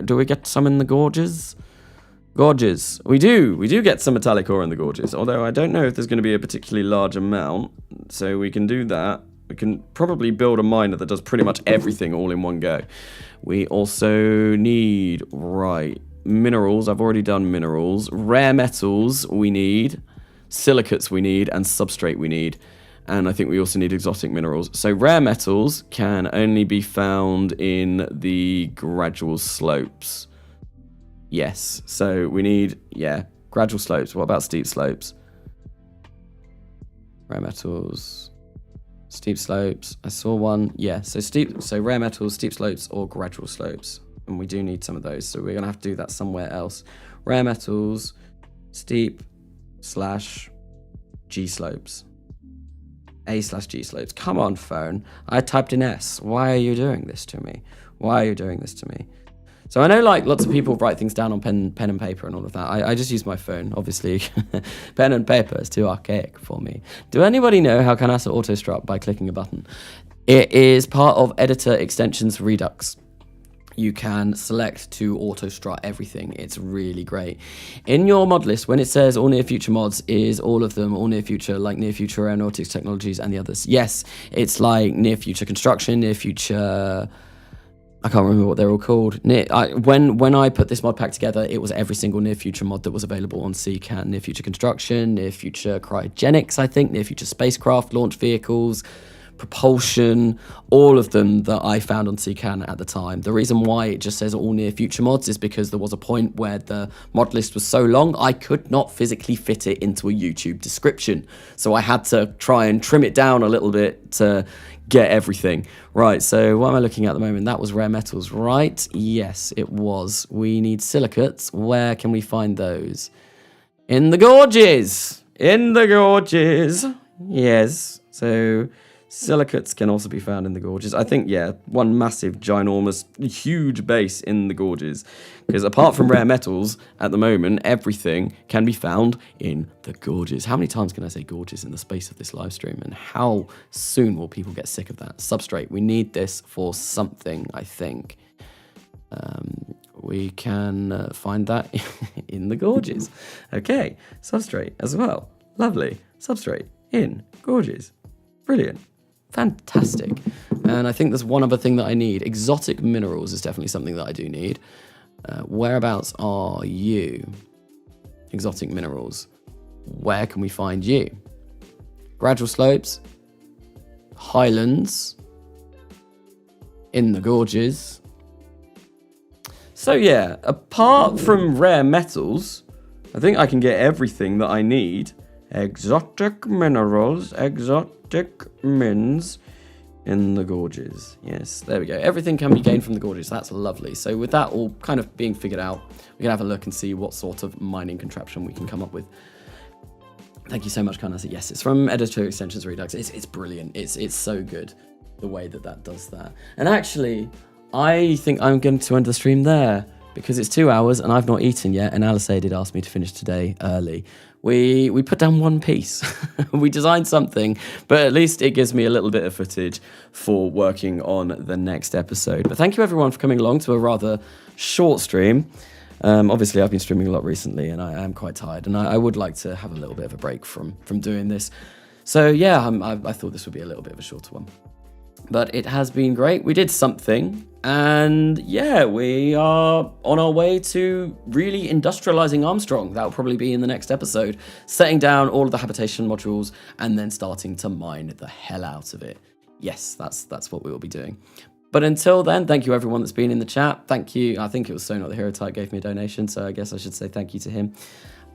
S1: Do we get some in the gorges? Gorges. We do get some metallic ore in the gorges, although I don't know if there's going to be a particularly large amount, so we can do that. We can probably build a miner that does pretty much everything all in one go. We also need, minerals. I've already done minerals. Rare metals we need. Silicates we need. And substrate we need. And I think we also need exotic minerals. So rare metals can only be found in the gradual slopes. Yes. So we need, gradual slopes. What about steep slopes? Rare metals... steep slopes. I saw one. Yeah, so rare metals, steep slopes, or gradual slopes. And we do need some of those, so we're going to have to do that somewhere else. Rare metals, steep/G slopes. A/G slopes. Come on, phone. I typed in S. Why are you doing this to me? So I know lots of people write things down on pen and paper and all of that. I just use my phone, obviously. Pen and paper is too archaic for me. Do anybody know how can ASET auto-struct by clicking a button? It is part of editor extensions Redux. You can select to auto-strut everything. It's really great. In your mod list, when it says all near future mods, is all of them all near future, like near future aeronautics technologies and the others? Yes, it's like near future construction, near future... I can't remember what they're all called. When I put this mod pack together, it was every single near future mod that was available on CCAN. Near future construction, near future cryogenics, I think, near future spacecraft, launch vehicles, propulsion, all of them that I found on CCAN at the time. The reason why it just says all near future mods is because there was a point where the mod list was so long, I could not physically fit it into a YouTube description. So I had to try and trim it down a little bit to get everything. Right, so what am I looking at the moment? That was rare metals, right? Yes, it was. We need silicates. Where can we find those? In the gorges! In the gorges! Yes, so... silicates can also be found in the gorges. I think, one massive, ginormous, huge base in the gorges. Because apart from rare metals, at the moment, everything can be found in the gorges. How many times can I say gorges in the space of this live stream? And how soon will people get sick of that? Substrate. We need this for something, I think. We can find that in the gorges. Okay, substrate as well. Lovely. Substrate in gorges. Brilliant. Fantastic. And I think there's one other thing that I need. Exotic minerals is definitely something that I do need. Whereabouts are you? Exotic minerals. Where can we find you? Gradual slopes. Highlands. In the gorges. So yeah, apart from rare metals, I think I can get everything that I need. Exotic minerals. Exotic mins in the gorges. Yes, there we go. Everything can be gained from the gorges. That's lovely. So with that all kind of being figured out, we can have a look and see what sort of mining contraption we can come up with. Thank you so much, Kanasa. Yes, it's from Editor Extensions Redux. It's brilliant. It's so good, the way that does that. And actually, I think I'm going to end the stream there because it's 2 hours and I've not eaten yet, and Alice did ask me to finish today early. We put down one piece. We designed something, but at least it gives me a little bit of footage for working on the next episode. But thank you everyone for coming along to a rather short stream. Obviously, I've been streaming a lot recently, and I am quite tired, and I would like to have a little bit of a break from doing this. So yeah, I thought this would be a little bit of a shorter one. But it has been great. We did something, and yeah, we are on our way to really industrializing Armstrong. That will probably be in the next episode, setting down all of the habitation modules and then starting to mine the hell out of it. yes, that's what we will be doing. But until then, thank you everyone that's been in the chat. Thank you. I think it was So Not the Hero Type gave me a donation, so I guess I should say thank you to him.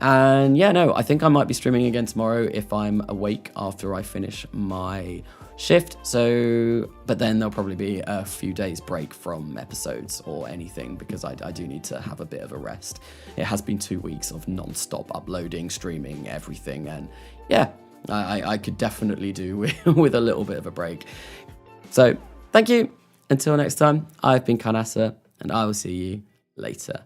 S1: And yeah, no, I think I might be streaming again tomorrow if I'm awake after I finish my shift. So, but then there'll probably be a few days break from episodes or anything because I do need to have a bit of a rest. It has been 2 weeks of non-stop uploading, streaming, everything. And yeah, I could definitely do with a little bit of a break. So thank you. Until next time, I've been Karnasa, and I will see you later.